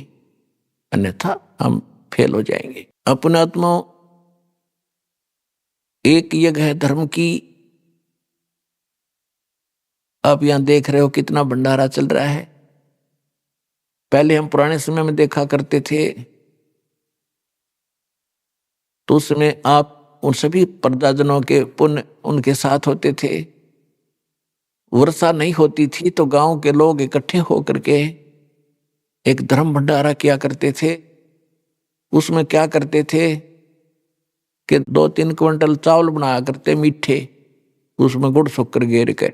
अन्यथा हम फेल हो जाएंगे। अपने आत्मा एक यज्ञ है धर्म की। आप यहां देख रहे हो कितना भंडारा चल रहा है। पहले हम पुराने समय में देखा करते थे, तो उस समय आप उन सभी प्रजाजनों के पुण्य उनके साथ होते थे। वर्षा नहीं होती थी तो गांव के लोग इकट्ठे होकर के एक धर्म भंडारा किया करते थे। उसमें क्या करते थे कि 2-3 क्विंटल चावल बनाया करते मीठे, उसमें गुड़ शक्कर गेर के,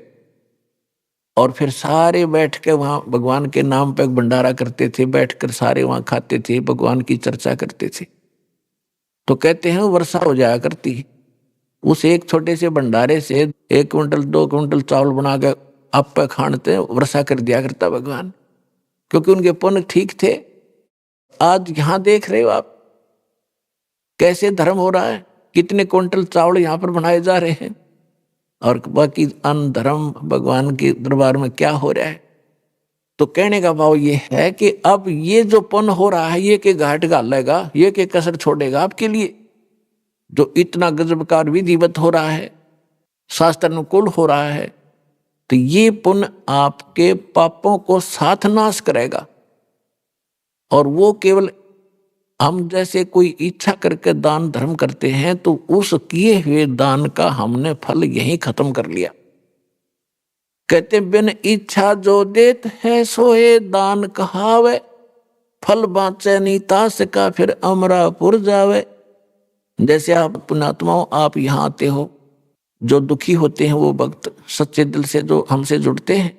और फिर सारे बैठ के वहां भगवान के नाम पे भंडारा करते थे। बैठकर सारे वहां खाते थे, भगवान की चर्चा करते थे। तो कहते हैं वर्षा हो जाया करती है। उस एक छोटे से भंडारे से 1 क्विंटल 2 क्विंटल चावल बना के आप पे खानते वर्षा कर दिया करता भगवान, क्योंकि उनके पुण्य ठीक थे। आज यहां देख रहे हो आप कैसे धर्म हो रहा है, कितने क्विंटल चावल यहां पर बनाए जा रहे हैं, और बाकी अन्न धर्म भगवान के दरबार में क्या हो रहा है। तो कहने का भाव ये है कि अब ये जो पुण्य हो रहा है, ये के घाट घालेगा, ये के कसर छोड़ेगा आपके लिए। जो इतना गजबकार विधिवत हो रहा है, शास्त्र अनुकूल हो रहा है, तो ये पुण्य आपके पापों को साथ नाश करेगा। और वो केवल हम जैसे कोई इच्छा करके दान धर्म करते हैं, तो उस किए हुए दान का हमने फल यही खत्म कर लिया। कहते बिन इच्छा जो देत है सोए दान कहावे, फल बाँचे नीतास का फिर अमरापुर जावे। जैसे आप पुण्यात्माओं, आप यहाँ आते हो, जो दुखी होते हैं वो भक्त सच्चे दिल से जो हमसे जुड़ते हैं,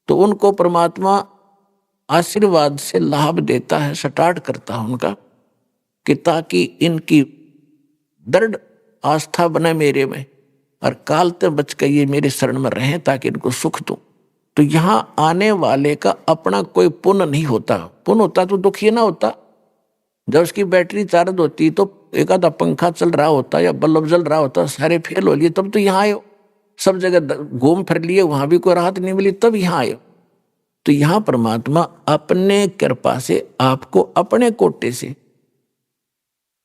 तो उनको परमात्मा आशीर्वाद से लाभ देता है, स्टार्ट करता है उनका, कि ताकि इनकी दृढ़ आस्था बने मेरे में, और काल तक बच के ये मेरे शरण में रहें, ताकि इनको सुख दूं। तो यहाँ आने वाले का अपना कोई पुण्य नहीं होता। पुण्य होता तो दुखी ना होता। जब उसकी बैटरी चार्ज होती तो एक आधा पंखा चल रहा होता या बल्ब जल रहा होता, सारे फेल हो लिए, तब तो यहाँ आयो। सब जगह घूम फिर लिए, वहां भी कोई राहत नहीं मिली, तब यहाँ आयो। तो यहाँ परमात्मा अपने कृपा से आपको अपने कोटे से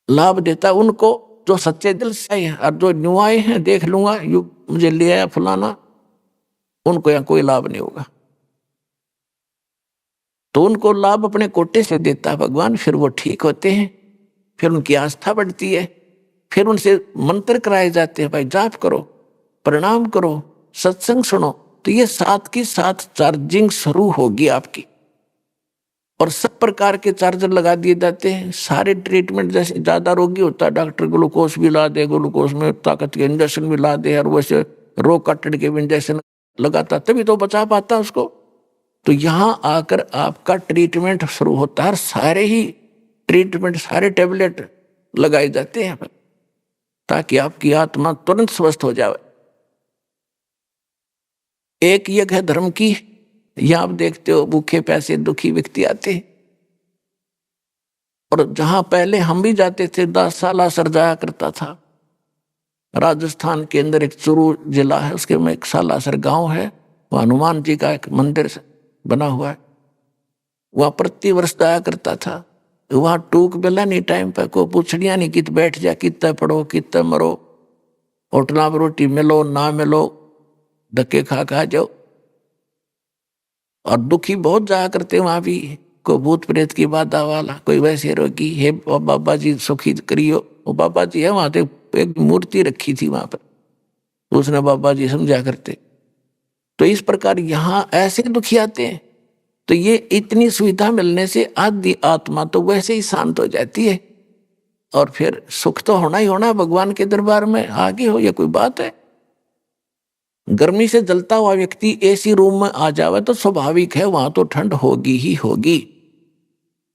लाभ देता, उनको जो सच्चे दिल से है। और जो न्यू आए हैं, देख लूंगा यू मुझे ले आया फलाना, उनको यहाँ कोई लाभ नहीं होगा। तो उनको लाभ अपने कोटे से देता है भगवान, फिर वो ठीक होते हैं, फिर उनकी आस्था बढ़ती है, फिर उनसे मंत्र कराए जाते हैं, भाई जाप करो, प्रणाम करो, सत्संग सुनो। तो ये साथ की साथ चार्जिंग शुरू होगी आपकी, और सब प्रकार के चार्जर लगा दिए जाते हैं। सारे ट्रीटमेंट, जैसे ज्यादा रोगी होता है डॉक्टर ग्लूकोज भी ला दे, ग्लूकोज में ताकत के इंजेक्शन भी ला दे, और वैसे रोग काटने के इंजेक्शन लगाता, तभी तो बचा पाता उसको। तो यहाँ आकर आपका ट्रीटमेंट शुरू होता है। सारे ही ट्रीटमेंट, सारे टैबलेट लगाए जाते हैं ताकि आपकी आत्मा तुरंत स्वस्थ हो जाए। एक यज्ञ है धर्म की। यहां आप देखते हो भूखे प्यासे दुखी व्यक्ति आते हैं, और जहां पहले हम भी जाते थे, 10 साल सर जाया करता था। राजस्थान के अंदर एक चूरू जिला है, उसके में एक सालासर गांव है, वह हनुमान जी का एक मंदिर बना हुआ है, वहां प्रति वर्ष जाया करता था। वहां टूक बेला नहीं, टाइम पे को पूछड़िया नहीं, कित बैठ जा, कितना पढ़ो, कितना मरो, होटलों पर रोटी मिलो ना मिलो, धक्के खा खा जाओ। और दुखी बहुत जाया करते वहां भी, कोई भूत प्रेत की बाधा वाला, कोई वैसे रोगी है, बाबा जी सुखी करियो। वो बाबा जी है वहां तो एक मूर्ति रखी थी वहां पर, उसने बाबा जी समझा करते। तो इस प्रकार यहाँ ऐसे दुखी आते हैं। तो ये इतनी सुविधा मिलने से आदि आत्मा तो वैसे ही शांत हो जाती है, और फिर सुख तो होना ही होना भगवान के दरबार में। आगे हो, ये कोई बात है? गर्मी से जलता हुआ व्यक्ति एसी रूम में आ जावे तो स्वाभाविक है वहां तो ठंड होगी ही होगी।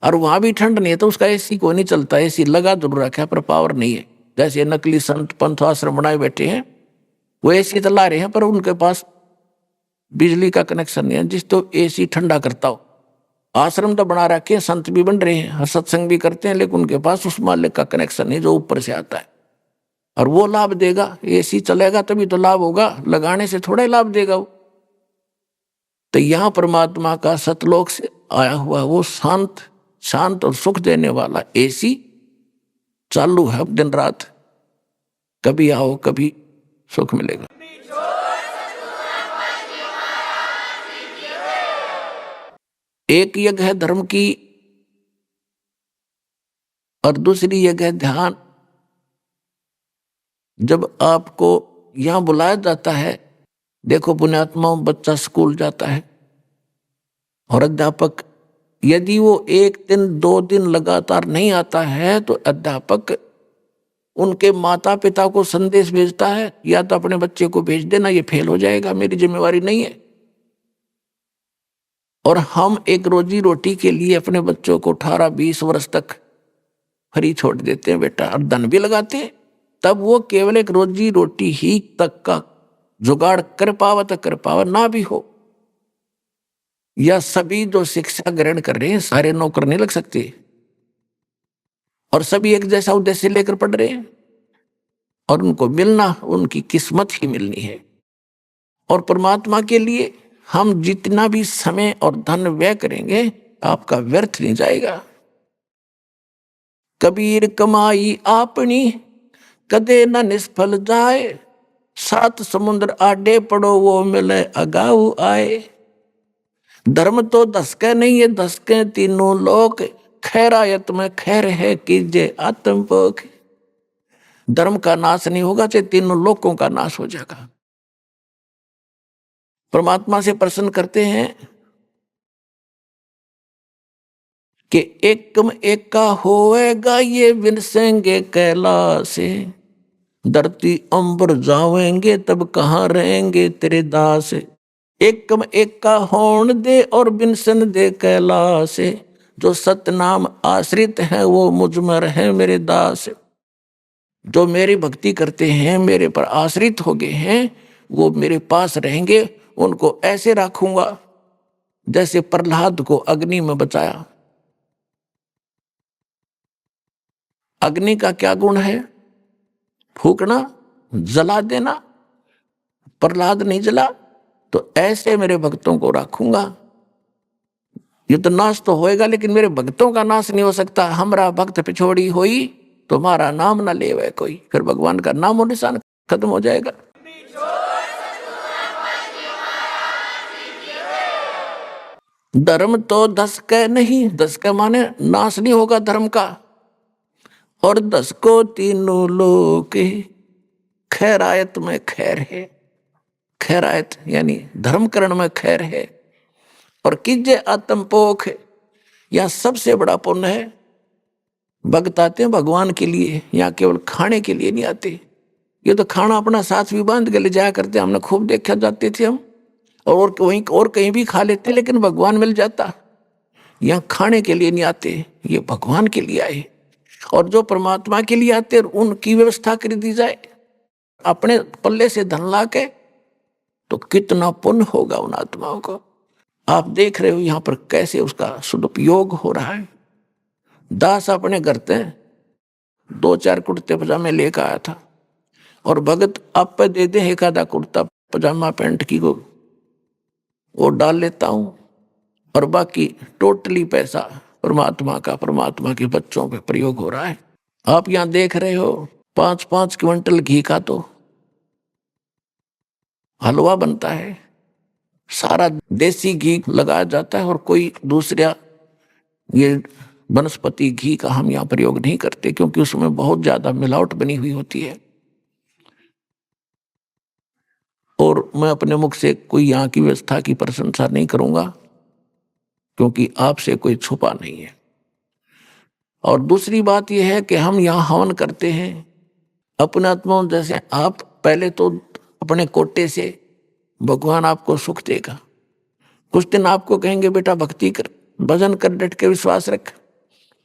और वहां भी ठंड नहीं है तो उसका एसी को नहीं चलता, एसी लगा जरूर रखा है पर पावर नहीं है। जैसे नकली संत पंथ आश्रम बनाए बैठे हैं, वो एसी चला रहे हैं पर उनके पास बिजली का कनेक्शन नहीं है जिस तो एसी ठंडा करता हो। आश्रम तो बना रखे हैं, संत भी बन रहे हैं, सत्संग भी करते हैं, लेकिन उनके पास उस मालिक का कनेक्शन नहीं जो ऊपर से आता है। और वो लाभ देगा, एसी चलेगा तभी तो लाभ होगा, लगाने से थोड़ा ही लाभ देगा वो। तो यहाँ परमात्मा का सतलोक से आया हुआ वो शांत और सुख देने वाला एसी चालू है दिन रात। कभी आओ कभी सुख मिलेगा। एक यज्ञ है धर्म की और दूसरी यज्ञ है ध्यान। जब आपको यहां बुलाया जाता है, देखो पुण्यात्मा बच्चा स्कूल जाता है और अध्यापक यदि वो 1 दिन 2 दिन लगातार नहीं आता है तो अध्यापक उनके माता पिता को संदेश भेजता है, या तो अपने बच्चे को भेज देना, ये फेल हो जाएगा, मेरी जिम्मेवारी नहीं है। और हम एक रोजी रोटी के लिए अपने बच्चों को 18-20 वर्ष तक फ्री छोड़ देते हैं बेटा, और धन भी लगाते हैं। तब वो केवल एक रोजी रोटी ही तक का जुगाड़ कर पावा तो कर पावा, ना भी हो। या सभी जो शिक्षा ग्रहण कर रहे हैं सारे नौकर नहीं लग सकते, और सभी एक जैसा उद्देश्य लेकर पढ़ रहे हैं, और उनको मिलना उनकी किस्मत ही मिलनी है। और परमात्मा के लिए हम जितना भी समय और धन व्यय करेंगे आपका व्यर्थ नहीं जाएगा। कबीर कमाई आपनी कदे न निष्फल जाए, 7 समुद्र आडे पड़ो वो मिले अगाऊ आए। धर्म तो धसके नहीं है, धसके तीनों लोक, खैरायत में खैर है कीजे आत्मपोख। धर्म का नाश नहीं होगा चाहे तीनों लोकों का नाश हो जाएगा। परमात्मा से प्रश्न करते हैं कि एकम एका होएगा ये विनसेंगे कैलासे, धरती अंबर जावेंगे तब कहाँ रहेंगे तेरे दास। एकम एका होन दे और विनसन दे कैलासे, जो सतनाम आश्रित है वो मुझ में रहे मेरे दास। जो मेरी भक्ति करते हैं, मेरे पर आश्रित हो गए हैं, वो मेरे पास रहेंगे। उनको ऐसे रखूंगा जैसे प्रहलाद को अग्नि में बचाया। अग्नि का क्या गुण है? फूकना, जला देना। प्रहलाद नहीं जला, तो ऐसे मेरे भक्तों को रखूंगा। ये तो नाश तो होएगा लेकिन मेरे भक्तों का नाश नहीं हो सकता। हमारा भक्त पिछोड़ी होई तुम्हारा नाम ना लेवे कोई, फिर भगवान का नाम और निशान खत्म हो जाएगा। धर्म तो धसके नहीं, धसके माने नाश नहीं होगा धर्म का। और 10 को तीनों लोग खैरायत में खैर है। खैरायत यानी धर्मकरण में खैर है। और कीजे आत्मपोख, यह सबसे बड़ा पुण्य है। भक्त आते हैं भगवान के लिए, यहाँ केवल खाने के लिए नहीं आते। ये तो खाना अपना साथ भी बांध के ले जाया करते, हमने खूब देखा, जाते थे हम और वहीं और कहीं भी खा लेते, लेकिन भगवान मिल जाता। यहाँ खाने के लिए नहीं आते, ये भगवान के लिए आए। और जो परमात्मा के लिए आते उनकी व्यवस्था कर दी जाए अपने पल्ले से धन ला के, तो कितना पुण्य होगा उन आत्माओं को। आप देख रहे हो यहाँ पर कैसे उसका सदुपयोग हो रहा है। दास अपने घर से 2-4 कुर्ते पजामे लेकर आया था, और भगत आप पे दे दे एक आधा कुर्ता पजामा पैंट की को वो डाल लेता हूं, और बाकी टोटली पैसा परमात्मा का, परमात्मा के बच्चों पे प्रयोग हो रहा है। आप यहाँ देख रहे हो 5-5 क्विंटल घी का तो हलवा बनता है, सारा देसी घी लगाया जाता है और कोई दूसरा ये वनस्पति घी का हम यहाँ प्रयोग नहीं करते, क्योंकि उसमें बहुत ज्यादा मिलावट बनी हुई होती है। और मैं अपने मुख से कोई यहाँ की व्यवस्था की प्रशंसा नहीं करूंगा, क्योंकि आपसे कोई छुपा नहीं है। और दूसरी बात यह है कि हम यहाँ हवन करते हैं अपने आत्मा, जैसे आप पहले तो अपने कोटे से भगवान आपको सुख देगा, कुछ दिन आपको कहेंगे बेटा भक्ति कर, भजन कर, डट के विश्वास रख।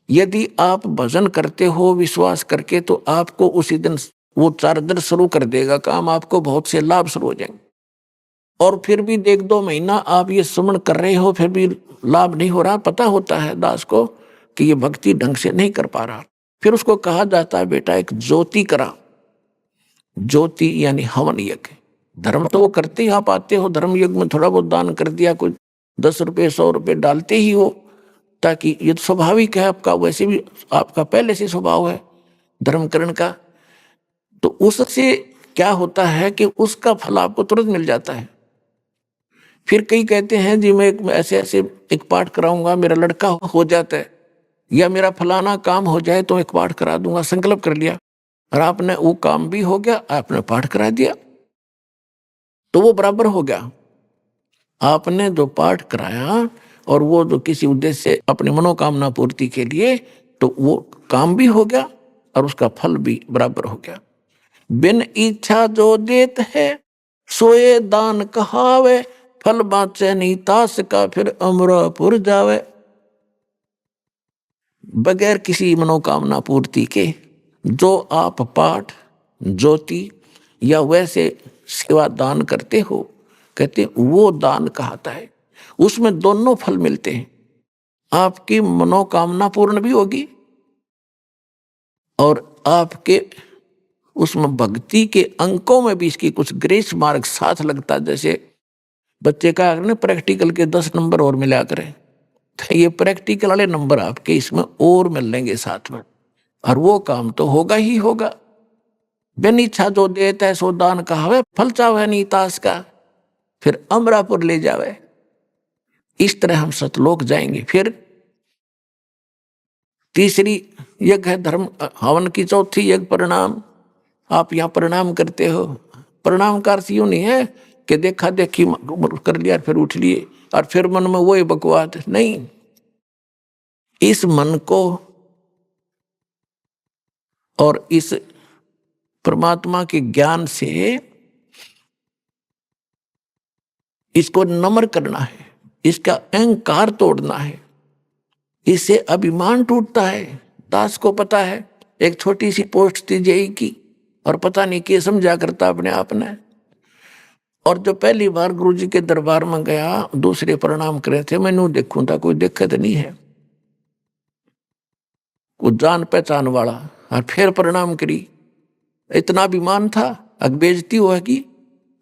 यदि आप भजन करते हो विश्वास करके, तो आपको उसी दिन वो 4 दिन शुरू कर देगा काम, आपको बहुत से लाभ शुरू हो जाएंगे। और फिर भी 1-2 महीना आप ये सुमन कर रहे हो, फिर भी लाभ नहीं हो रहा, पता होता है दास को कि ये भक्ति ढंग से नहीं कर पा रहा। फिर उसको कहा जाता है बेटा एक ज्योति करा, ज्योति यानी हवन यज्ञ। धर्म तो वो करते ही आप आते हो, धर्म यज्ञ में थोड़ा बहुत दान कर दिया, कोई 10 रुपये 100 रुपये डालते ही हो, ताकि ये तो स्वाभाविक है आपका, वैसे भी आपका पहले से स्वभाव है धर्मकरण का। तो उससे क्या होता है कि उसका फल आपको तुरंत मिल जाता है। फिर कई कहते हैं जी मैं ऐसे ऐसे एक पाठ कराऊंगा, मेरा लड़का हो जाता है, या मेरा फलाना काम हो जाए तो एक पाठ करा दूंगा, संकल्प कर लिया और आपने वो काम भी हो गया, आपने पाठ करा दिया, तो वो बराबर हो गया। आपने जो पाठ कराया और वो जो किसी उद्देश्य से अपनी मनोकामना पूर्ति के लिए, तो वो काम भी हो गया और उसका फल भी बराबर हो गया। बिन इच्छा जो देत है सोए दान कहावे, फल बाँचे नहीं तास का फिर अमरापुर जावे। बगैर किसी मनोकामना पूर्ति के जो आप पाठ, ज्योति या वैसे सेवा दान करते हो, कहते वो दान कहता है। उसमें दोनों फल मिलते हैं, आपकी मनोकामना पूर्ण भी होगी और आपके उसमें भक्ति के अंकों में भी इसकी कुछ ग्रेस मार्क साथ लगता। जैसे बच्चे का प्रैक्टिकल के 10 नंबर और मिला करें, तो ये प्रैक्टिकल वाले नंबर आपके इसमें और मिल लेंगे साथ में, और वो काम तो होगा ही होगा। बिन इच्छा जो देता है सो दान कहावे, फल चावे नहीं तास का फिर अमरापुर ले जावे। इस तरह हम सतलोक जाएंगे। फिर तीसरी यज्ञ है धर्म हवन की, चौथी यज्ञ प्रणाम। आप यहाँ प्रणाम करते हो, प्रणाम का अर्थ यूं नहीं है कि देखा देखी कर लिया फिर उठ लिए और फिर मन में वो बकवाद नहीं। इस मन को और इस परमात्मा के ज्ञान से इसको नम्र करना है, इसका अहंकार तोड़ना है, इससे अभिमान टूटता है। दास को पता है एक छोटी सी पोस्ट थी जेई की और पता नहीं क्या समझा करता अपने आप ने। और जो पहली बार गुरुजी के दरबार में गया, दूसरे प्रणाम करे थे, मैंने देखूं था कोई दिक्कत नहीं है, कुछ जान पहचान वाला, और फिर प्रणाम करी, इतना अभिमान था, बेइज्जती होगी।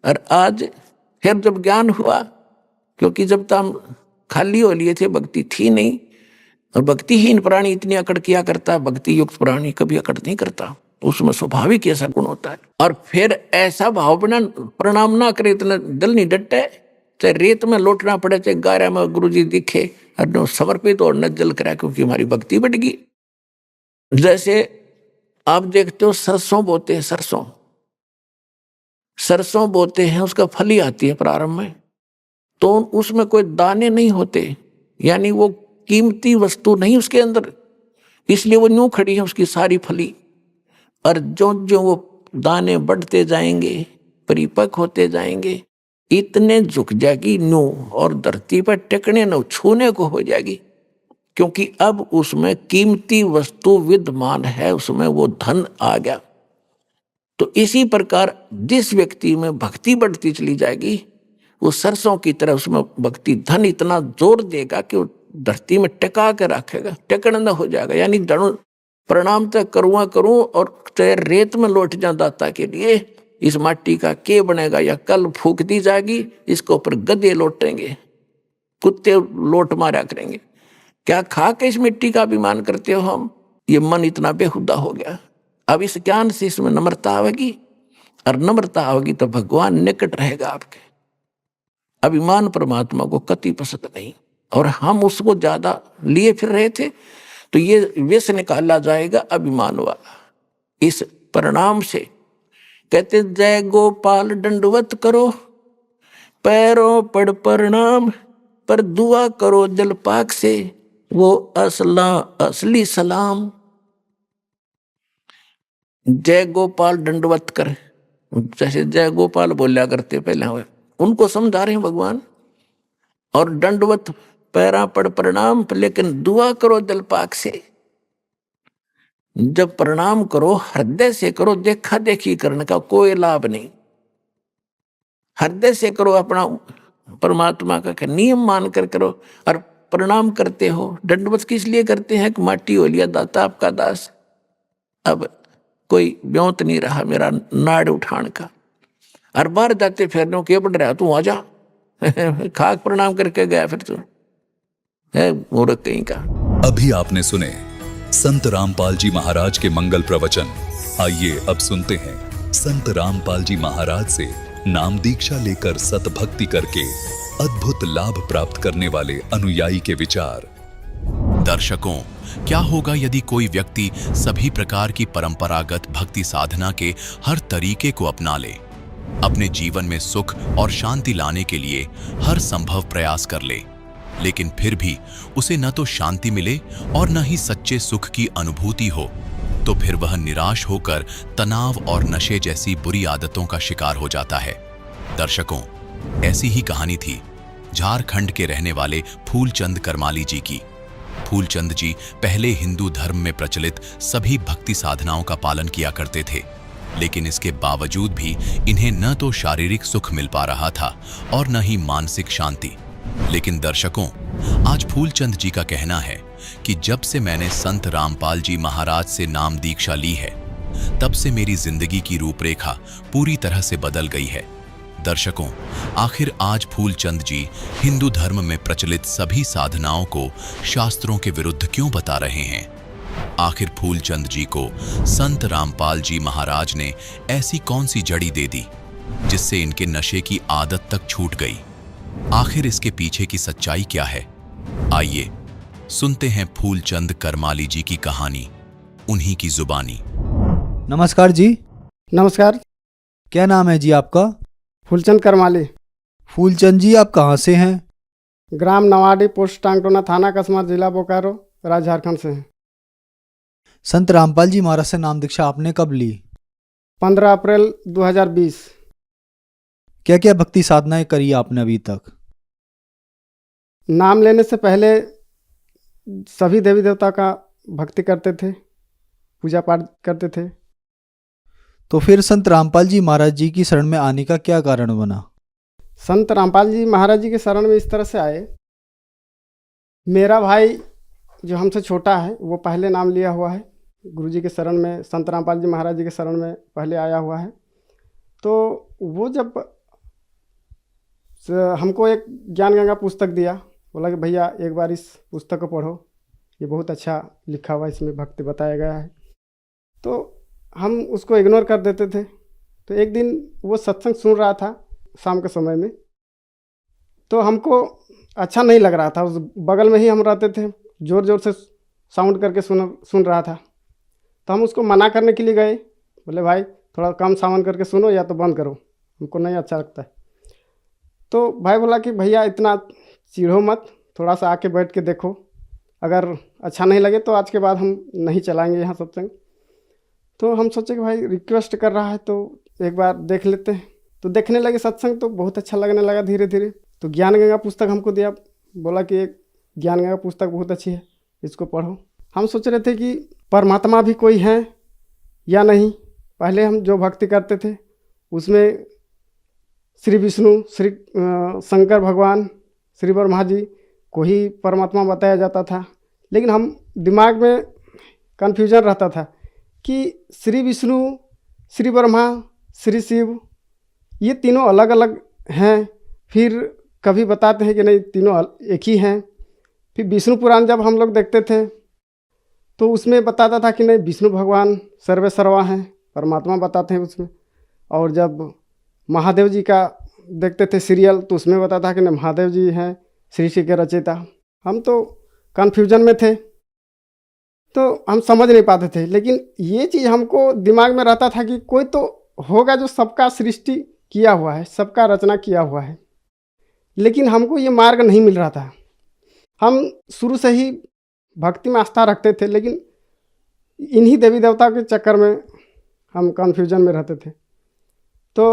और आज फिर जब ज्ञान हुआ, क्योंकि जब तक हम खाली हो लिए थे, भक्ति थी नहीं, और भक्तिहीन प्राणी इतनी अकड़ किया करता, भक्ति युक्त प्राणी कभी अकड़ नहीं करता, उसमें स्वाभाविक ऐसा गुण होता है। और फिर ऐसा भाव बना, प्रणाम ना करे इतना दिल नहीं डटे, चाहे रेत में लौटना पड़े, चाहे गारा में गुरुजी दिखे, और समर्पित और न जल करा, क्योंकि हमारी भक्ति बढ़ गई। जैसे आप देखते हो सरसों बोते हैं, सरसों बोते हैं, उसका फली आती है प्रारंभ में, तो उसमें कोई दाने नहीं होते, यानी वो कीमती वस्तु नहीं उसके अंदर, इसलिए वो यूं खड़ी है उसकी सारी फली। और जो जो वो दाने बढ़ते जाएंगे, परिपक्व होते जाएंगे, इतने झुक जाएगी न्यू, और धरती पर टेकने न छूने को हो जाएगी, क्योंकि अब उसमें कीमती वस्तु विद्यमान है, उसमें वो धन आ गया। तो इसी प्रकार जिस व्यक्ति में भक्ति बढ़ती चली जाएगी, वो सरसों की तरह उसमें भक्ति धन इतना जोर देगा कि वो धरती में टिका के रखेगा, टेकन न हो जाएगा। यानी जड़ों प्रणाम तक करूँ और चाहे रेत में लौट जाऊं दाता के लिए, इस माटी का के बनेगा, या कल फूक दी जाएगी, इसको ऊपर गधे लौटेंगे, कुत्ते लोट मारा करेंगे। क्या खा के इस मिट्टी का अभिमान करते हो हम? ये मन इतना बेहुदा हो गया। अब इस ज्ञान से इसमें नम्रता आवेगी, और नम्रता होगी तो भगवान निकट रहेगा आपके। अभिमान परमात्मा को कति पसंद नहीं, और हम उसको ज्यादा लिए फिर रहे थे, तो ये व्यस निकाला जाएगा अभिमान वाला। इस परिणाम से कहते जय गोपाल दंडवत करो, पैरों पड़ प्रणाम, पर दुआ करो दिल पाक से, वो असली सलाम। जय गोपाल दंडवत कर, जैसे जय गोपाल बोलिया करते पहले हुए, उनको समझा रहे हैं भगवान। और दंडवत पैरा पड़ प्रणाम, लेकिन दुआ करो दिल पाक से। जब प्रणाम करो हृदय से करो, देखा देखी करने का कोई लाभ नहीं। हृदय से करो, अपना परमात्मा का नियम मानकर करो। और प्रणाम करते हो, दंडवत किस लिए करते हैं कि माटी हो लिया दाता आपका दास, अब कोई ब्योत नहीं रहा मेरा नाड़ उठान का। और बाहर जाते फिरने के बढ़ रहा, तू आ जा खाक प्रणाम करके गया, फिर तू है मूर्ख कहीं का। अभी आपने सुने संत रामपाल जी महाराज के मंगल प्रवचन। आइए अब सुनते हैं संत रामपाल जी महाराज से नाम दीक्षा लेकर सतभक्ति करके अद्भुत लाभ प्राप्त करने वाले अनुयायी के विचार। दर्शकों, क्या होगा यदि कोई व्यक्ति सभी प्रकार की परंपरागत भक्ति साधना के हर तरीके को अपना ले, अपने जीवन में सुख और शांति लाने के लिए हर संभव प्रयास कर ले, लेकिन फिर भी उसे न तो शांति मिले और न ही सच्चे सुख की अनुभूति हो, तो फिर वह निराश होकर तनाव और नशे जैसी बुरी आदतों का शिकार हो जाता है। दर्शकों, ऐसी ही कहानी थी झारखंड के रहने वाले फूलचंद करमाली जी की। फूलचंद जी पहले हिंदू धर्म में प्रचलित सभी भक्ति साधनाओं का पालन किया करते थे, लेकिन इसके बावजूद भी इन्हें न तो शारीरिक सुख मिल पा रहा था और न ही मानसिक शांति। लेकिन दर्शकों, आज फूलचंद जी का कहना है कि जब से मैंने संत रामपाल जी महाराज से नाम दीक्षा ली है, तब से मेरी जिंदगी की रूपरेखा पूरी तरह से बदल गई है। दर्शकों, आखिर आज फूलचंद जी हिंदू धर्म में प्रचलित सभी साधनाओं को शास्त्रों के विरुद्ध क्यों बता रहे हैं? आखिर फूलचंद जी को संत रामपाल जी महाराज ने ऐसी कौन सी जड़ी दे दी जिससे इनके नशे की आदत तक छूट गई? आखिर इसके पीछे की सच्चाई क्या है? आइए सुनते हैं फूलचंद करमाली जी की कहानी, उन्हीं की जुबानी। नमस्कार जी। नमस्कार। क्या नाम है जी आपका? फूलचंद करमाली। फूलचंद जी, आप कहाँ से हैं? ग्राम नवाडी, पोस्ट टांगटोना, थाना कसमार, जिला बोकारो, राज्य झारखंड से हैं। संत रामपाल जी महाराज से नाम दीक्षा आपने कब ली? 15 अप्रैल 2020। क्या क्या भक्ति साधनाएं करी आपने अभी तक? नाम लेने से पहले सभी देवी देवता का भक्ति करते थे, पूजा पाठ करते थे। तो फिर संत रामपाल जी महाराज जी की शरण में आने का क्या कारण बना? संत रामपाल जी महाराज जी के शरण में इस तरह से आए, मेरा भाई जो हमसे छोटा है वो पहले नाम लिया हुआ है गुरु जी के शरण में, संत रामपाल जी महाराज जी के शरण में पहले आया हुआ है। तो वो जब हमको एक ज्ञान गंगा पुस्तक दिया, बोला कि भैया एक बार इस पुस्तक को पढ़ो, ये बहुत अच्छा लिखा हुआ है, इसमें भक्ति बताया गया है। तो हम उसको इग्नोर कर देते थे। तो एक दिन वो सत्संग सुन रहा था शाम के समय में, तो हमको अच्छा नहीं लग रहा था। उस बगल में ही हम रहते थे, ज़ोर ज़ोर से साउंड करके सुन रहा था। तो हम उसको मना करने के लिए गए, बोले भाई थोड़ा कम साउंड करके सुनो या तो बंद करो, हमको नहीं अच्छा लगता है। तो भाई बोला कि भैया इतना चिढ़ो मत, थोड़ा सा आके बैठ के देखो, अगर अच्छा नहीं लगे तो आज के बाद हम नहीं चलाएंगे यहाँ सत्संग। तो हम सोचे कि भाई रिक्वेस्ट कर रहा है तो एक बार देख लेते हैं। तो देखने लगे सत्संग, तो बहुत अच्छा लगने लगा धीरे धीरे। तो ज्ञान गंगा पुस्तक हमको दिया, बोला कि एक ज्ञान गंगा पुस्तक बहुत अच्छी है, इसको पढ़ो। हम सोच रहे थे कि परमात्मा भी कोई है या नहीं। पहले हम जो भक्ति करते थे उसमें श्री विष्णु, श्री शंकर भगवान, श्री ब्रह्मा जी को ही परमात्मा बताया जाता था। लेकिन हम दिमाग में कन्फ्यूजन रहता था कि श्री विष्णु, श्री ब्रह्मा, श्री शिव, ये तीनों अलग अलग हैं। फिर कभी बताते हैं कि नहीं तीनों एक ही हैं। फिर विष्णु पुराण जब हम लोग देखते थे तो उसमें बताता था कि नहीं विष्णु भगवान सर्वे सर्वा हैं, परमात्मा बताते हैं उसमें। और जब महादेव जी का देखते थे सीरियल तो उसमें बताता कि नहीं महादेव जी हैं सृष्टि के रचयिता। हम तो कन्फ्यूजन में थे तो हम समझ नहीं पाते थे, लेकिन ये चीज़ हमको दिमाग में रहता था कि कोई तो होगा जो सबका सृष्टि किया हुआ है, सबका रचना किया हुआ है, लेकिन हमको ये मार्ग नहीं मिल रहा था। हम शुरू से ही भक्ति में आस्था रखते थे, लेकिन इन्हीं देवी देवता के चक्कर में हम कन्फ्यूजन में रहते थे। तो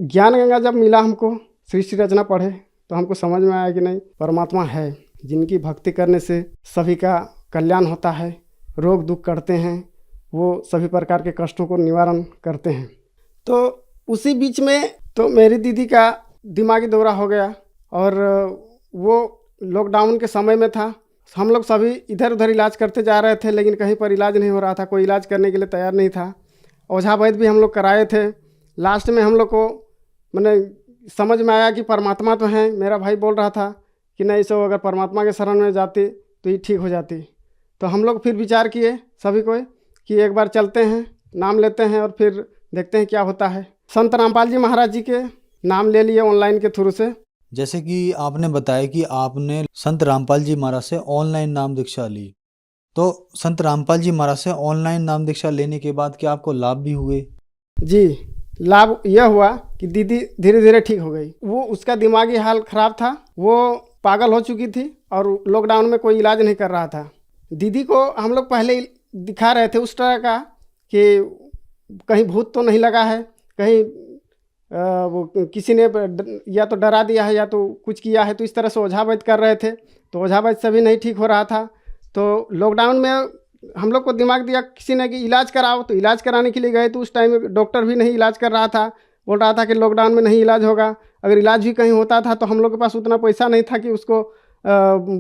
ज्ञान गंगा जब मिला हमको, सृष्टि रचना पढ़े तो हमको समझ में आया कि नहीं परमात्मा है, जिनकी भक्ति करने से सभी का कल्याण होता है, रोग दुख करते हैं, वो सभी प्रकार के कष्टों को निवारण करते हैं। तो उसी बीच में तो मेरी दीदी का दिमागी दौरा हो गया और वो लॉकडाउन के समय में था। हम लोग सभी इधर उधर इलाज करते जा रहे थे, लेकिन कहीं पर इलाज नहीं हो रहा था, कोई इलाज करने के लिए तैयार नहीं था। ओझा वैद्य भी हम लोग कराए थे। लास्ट में हम लोग को मैंने समझ में आया कि परमात्मा तो हैं। मेरा भाई बोल रहा था कि नहीं सो अगर परमात्मा के शरण में जाती तो ये ठीक हो जाती। तो हम लोग फिर विचार किए सभी को कि एक बार चलते हैं, नाम लेते हैं और फिर देखते हैं क्या होता है। संत रामपाल जी महाराज जी के नाम ले लिए ऑनलाइन के थ्रू से। जैसे कि आपने बताया कि आपने संत रामपाल जी महाराज से ऑनलाइन नाम दीक्षा ली, तो संत रामपाल जी महाराज से ऑनलाइन नाम दीक्षा लेने के बाद क्या आपको लाभ भी हुए? जी, लाभ यह हुआ कि दीदी धीरे धीरे ठीक हो गई। वो उसका दिमागी हाल खराब था, वो पागल हो चुकी थी और लॉकडाउन में कोई इलाज नहीं कर रहा था। दीदी को हम लोग पहले दिखा रहे थे उस तरह का कि कहीं भूत तो नहीं लगा है, कहीं वो किसी ने या तो डरा दिया है या तो कुछ किया है, तो इस तरह से ओझा वैद्य कर रहे थे। तो ओझा वैद्य से भी नहीं ठीक हो रहा था। तो लॉकडाउन में हम लोग को दिमाग दिया किसी ने कि इलाज कराओ, तो इलाज कराने के लिए गए तो उस टाइम में डॉक्टर भी नहीं इलाज कर रहा था, बोल रहा था कि लॉकडाउन में नहीं इलाज होगा। अगर इलाज भी कहीं होता था तो हम लोग के पास उतना पैसा नहीं था कि उसको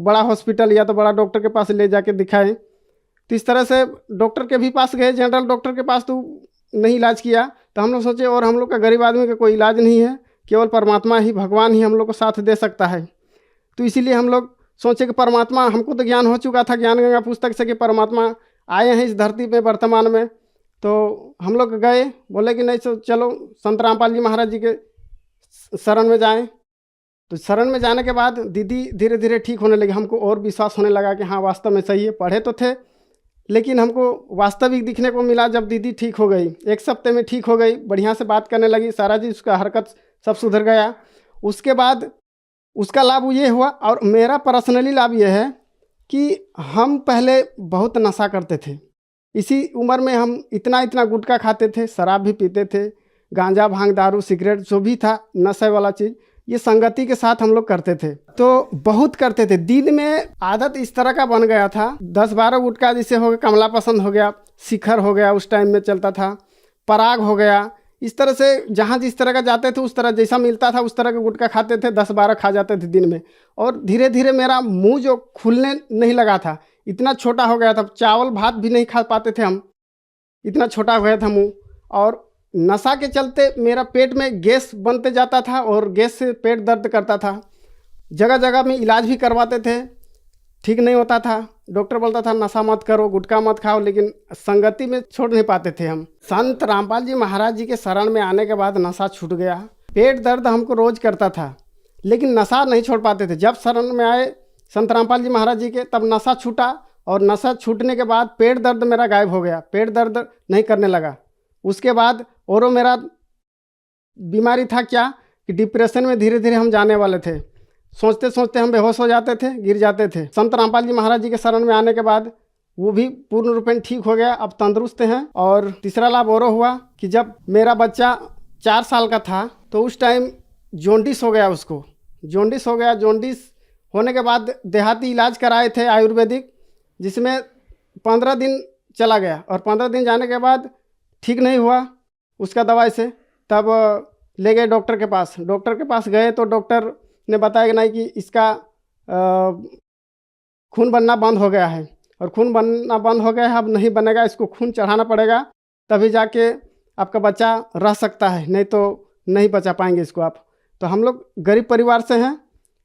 बड़ा हॉस्पिटल या तो बड़ा डॉक्टर के पास ले जाके दिखाएं। तो इस तरह से डॉक्टर के भी पास गए, जनरल डॉक्टर के पास, तो नहीं इलाज किया। तो हम लोग सोचे और हम लोग का गरीब आदमी का कोई इलाज नहीं है, केवल परमात्मा ही, भगवान ही हम लोग को साथ दे सकता है। तो इसीलिए हम लोग सोचे कि परमात्मा, हमको तो ज्ञान हो चुका था ज्ञान गंगा पुस्तक से कि परमात्मा आए हैं इस धरती पे वर्तमान में। तो हम लोग गए, बोले कि नहीं चलो संत रामपाल जी महाराज जी के शरण में जाएं। तो शरण में जाने के बाद दीदी धीरे धीरे ठीक होने लगी। हमको और विश्वास होने लगा कि हाँ वास्तव में सही है। पढ़े तो थे, लेकिन हमको वास्तविक दिखने को मिला जब दीदी ठीक हो गई। एक हफ्ते में ठीक हो गई, बढ़िया से बात करने लगी, सारा चीज़ उसका हरकत सब सुधर गया। उसके बाद उसका लाभ ये हुआ, और मेरा पर्सनली लाभ ये है कि हम पहले बहुत नशा करते थे। इसी उम्र में हम इतना इतना गुटखा खाते थे, शराब भी पीते थे, गांजा भांग दारू सिगरेट जो भी था नशे वाला चीज़, ये संगति के साथ हम लोग करते थे। तो बहुत करते थे। दिन में आदत इस तरह का बन गया था, 10-12 गुटखा जैसे हो गया, कमला पसंद हो गया, शिखर हो गया, उस टाइम में चलता था, पराग हो गया। इस तरह से जहाँ जिस तरह का जाते थे उस तरह जैसा मिलता था उस तरह के गुटखा खाते थे, 10-12 खा जाते थे दिन में। और धीरे धीरे मेरा मुंह जो खुलने नहीं लगा था, इतना छोटा हो गया था, चावल भात भी नहीं खा पाते थे हम, इतना छोटा हो गया था मुंह। और नशा के चलते मेरा पेट में गैस बनते जाता था और गैस से पेट दर्द करता था। जगह जगह में इलाज भी करवाते थे, ठीक नहीं होता था। डॉक्टर बोलता था नशा मत करो, गुटखा मत खाओ, लेकिन संगति में छोड़ नहीं पाते थे हम। संत रामपाल जी महाराज जी के शरण में आने के बाद नशा छूट गया। पेट दर्द हमको रोज करता था, लेकिन नशा नहीं छोड़ पाते थे। जब शरण में आए संत रामपाल जी महाराज जी के, तब नशा छूटा, और नशा छूटने के बाद पेट दर्द मेरा गायब हो गया, पेट दर्द नहीं करने लगा। उसके बाद और मेरा बीमारी था क्या कि डिप्रेशन में धीरे धीरे हम जाने वाले थे। सोचते सोचते हम बेहोश हो जाते थे, गिर जाते थे। संत रामपाल जी महाराज जी के शरण में आने के बाद वो भी पूर्ण रूपेण ठीक हो गया, अब तंदुरुस्त हैं। और तीसरा लाभ और हुआ कि जब मेरा बच्चा 4 साल का था तो उस टाइम जॉन्डिस हो गया, उसको जॉन्डिस हो गया। जॉन्डिस होने के बाद देहाती इलाज कराए थे आयुर्वेदिक, जिसमें 15 दिन चला गया, और 15 दिन जाने के बाद ठीक नहीं हुआ उसका दवाई से। तब ले गए डॉक्टर के पास। डॉक्टर के पास गए तो डॉक्टर ने बताया कि नहीं कि इसका खून बनना बंद हो गया है, और खून बनना बंद हो गया है, अब नहीं बनेगा, इसको खून चढ़ाना पड़ेगा, तभी जाके आपका बच्चा रह सकता है, नहीं तो नहीं बचा पाएंगे इसको आप। तो हम लोग गरीब परिवार से हैं,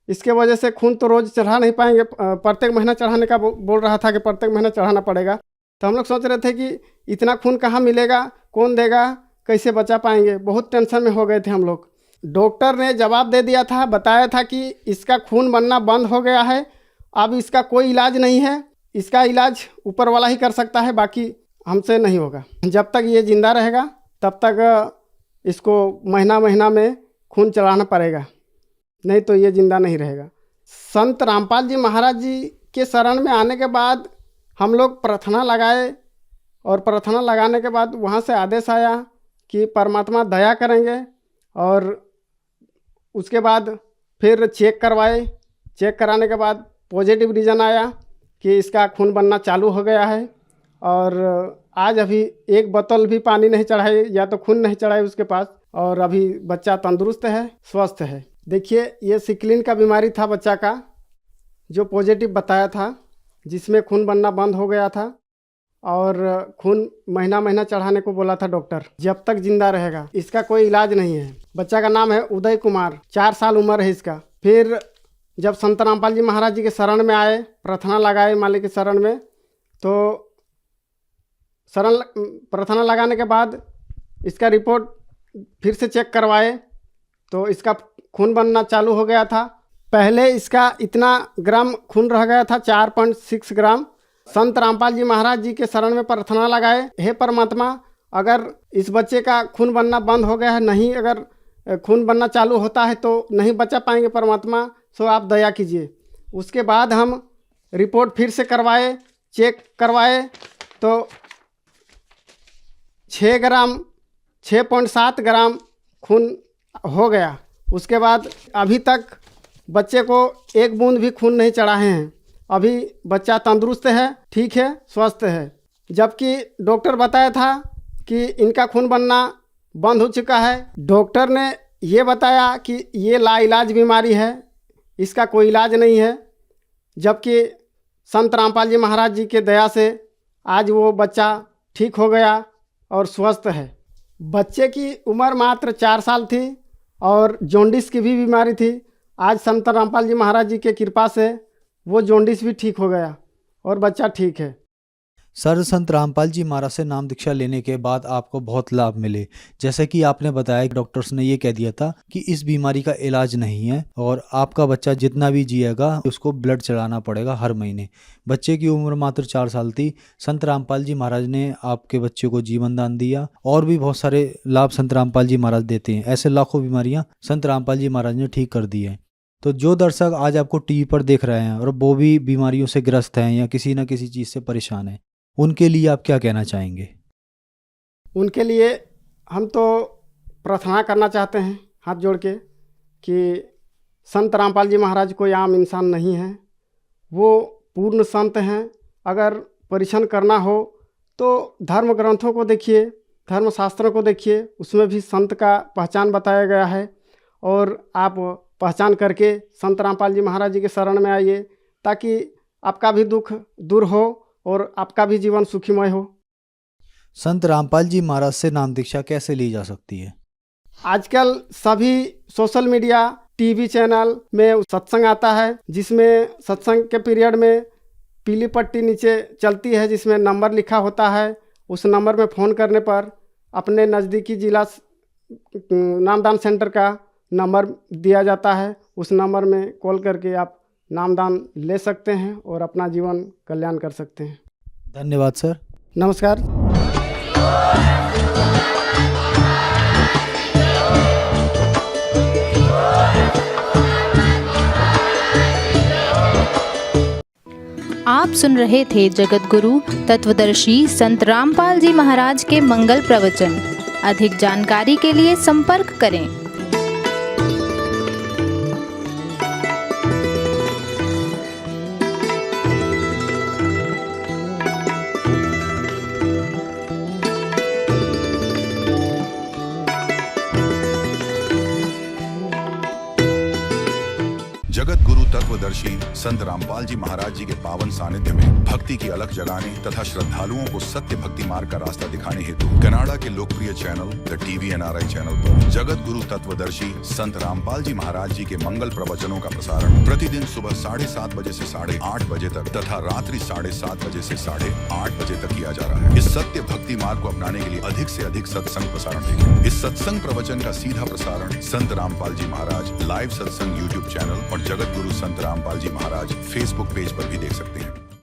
इसके वजह से खून तो रोज़ चढ़ा नहीं पाएंगे, प्रत्येक महीना चढ़ाने का बोल रहा था कि प्रत्येक महीना चढ़ाना पड़ेगा। तो हम लोग सोच रहे थे कि इतना खून कहाँ मिलेगा, कौन देगा, कैसे बचा पाएंगे, बहुत टेंशन में हो गए थे हम लोग। डॉक्टर ने जवाब दे दिया था, बताया था कि इसका खून बनना बंद हो गया है, अब इसका कोई इलाज नहीं है, इसका इलाज ऊपर वाला ही कर सकता है, बाकी हमसे नहीं होगा। जब तक ये ज़िंदा रहेगा तब तक इसको महीना महीना में खून चढ़ाना पड़ेगा, नहीं तो ये ज़िंदा नहीं रहेगा। संत रामपाल जी महाराज जी के शरण में आने के बाद हम लोग प्रार्थना लगाए, और प्रार्थना लगाने के बाद वहाँ से आदेश आया कि परमात्मा दया करेंगे, और उसके बाद फिर चेक करवाए। चेक कराने के बाद पॉजिटिव रीजन आया कि इसका खून बनना चालू हो गया है, और आज अभी एक बोतल भी पानी नहीं चढ़ाई या तो खून नहीं चढ़ाई उसके पास, और अभी बच्चा तंदुरुस्त है, स्वस्थ है। देखिए, ये सिकलिन का बीमारी था बच्चा का, जो पॉजिटिव बताया था, जिसमें खून बनना बंद हो गया था, और खून महीना महीना चढ़ाने को बोला था डॉक्टर, जब तक जिंदा रहेगा। इसका कोई इलाज नहीं है। बच्चा का नाम है उदय कुमार, 4 साल उम्र है इसका। फिर जब संत रामपाल जी महाराज जी के शरण में आए, प्रार्थना लगाए मालिक के शरण में, तो प्रार्थना लगाने के बाद इसका रिपोर्ट फिर से चेक करवाए तो इसका खून बनना चालू हो गया था। पहले इसका इतना ग्राम खून रह गया था, 4.6 ग्राम। संत रामपाल जी महाराज जी के शरण में प्रार्थना लगाए, हे परमात्मा, अगर इस बच्चे का खून बनना बंद हो गया है, नहीं अगर खून बनना चालू होता है तो नहीं बचा पाएंगे परमात्मा, सो आप दया कीजिए। उसके बाद हम रिपोर्ट फिर से करवाए, चेक करवाए तो 6.7 ग्राम खून हो गया। उसके बाद अभी तक बच्चे को एक बूंद भी खून नहीं चढ़ाए हैं। अभी बच्चा तंदुरुस्त है, ठीक है, स्वस्थ है। जबकि डॉक्टर बताया था कि इनका खून बनना बंद हो चुका है। डॉक्टर ने ये बताया कि ये लाइलाज बीमारी है, इसका कोई इलाज नहीं है। जबकि संत रामपाल जी महाराज जी के दया से आज वो बच्चा ठीक हो गया और स्वस्थ है। बच्चे की उम्र मात्र 4 साल थी और जॉन्डिस की भी बीमारी थी। आज संत रामपाल जी महाराज जी के कृपा से वो जॉन्डिस भी ठीक हो गया और बच्चा ठीक है। सर, संत रामपाल जी महाराज से नाम दीक्षा लेने के बाद आपको बहुत लाभ मिले। जैसे कि आपने बताया कि डॉक्टर्स ने ये कह दिया था कि इस बीमारी का इलाज नहीं है और आपका बच्चा जितना भी जिएगा उसको ब्लड चढ़ाना पड़ेगा हर महीने। बच्चे की उम्र मात्र 4 साल थी। संत रामपाल जी महाराज ने आपके बच्चे को जीवन दान दिया और भी बहुत सारे लाभ संत रामपाल जी महाराज देते हैं। ऐसे लाखों बीमारियाँ संत रामपाल जी महाराज ने ठीक कर दी है। तो जो दर्शक आज आपको टीवी पर देख रहे हैं और वो भी बीमारियों से ग्रस्त हैं या किसी न किसी चीज़ से परेशान हैं, उनके लिए आप क्या कहना चाहेंगे? उनके लिए हम तो प्रार्थना करना चाहते हैं हाथ जोड़ के कि संत रामपाल जी महाराज कोई आम इंसान नहीं है, वो पूर्ण संत हैं। अगर परीक्षण करना हो तो धर्म ग्रंथों को देखिए, धर्म शास्त्रों को देखिए, उसमें भी संत का पहचान बताया गया है। और आप पहचान करके संत रामपाल जी महाराज जी के शरण में आइए ताकि आपका भी दुख दूर हो और आपका भी जीवन सुखीमय हो। संत रामपाल जी महाराज से नाम दीक्षा कैसे ली जा सकती है? आजकल सभी सोशल मीडिया, टीवी चैनल में सत्संग आता है, जिसमें सत्संग के पीरियड में पीली पट्टी नीचे चलती है जिसमें नंबर लिखा होता है। उस नंबर में फ़ोन करने पर अपने नज़दीकी जिला नामदान सेंटर का नंबर दिया जाता है। उस नंबर में कॉल करके आप नामदान ले सकते हैं और अपना जीवन कल्याण कर सकते हैं। धन्यवाद सर। नमस्कार। आप सुन रहे थे जगत गुरु तत्वदर्शी संत रामपाल जी महाराज के मंगल प्रवचन। अधिक जानकारी के लिए संपर्क करें। जगत गुरु तत्वदर्शी संत रामपाल जी महाराज जी के पावन सानिध्य में भक्ति की अलख जगाने तथा श्रद्धालुओं को सत्य भक्ति मार्ग का रास्ता दिखाने हेतु कनाडा के लोकप्रिय channel the TV NRI channel पर जगत गुरु तत्वदर्शी संत रामपाल जी महाराज जी के मंगल प्रवचनों का प्रसारण प्रतिदिन सुबह 7:30 बजे से 8:30 बजे तक तथा रात्रि 7:30 बजे से 8:30 बजे तक किया जा रहा है। इस सत्य भक्ति मार्ग को अपनाने के लिए अधिक से अधिक सत्संग प्रसारण देखें। इस सत्संग प्रवचन का सीधा प्रसारण संत रामपाल जी महाराज लाइव सत्संग YouTube चैनल और जगत गुरु संत रामपाल जी महाराज Facebook पेज पर भी देख सकते हैं।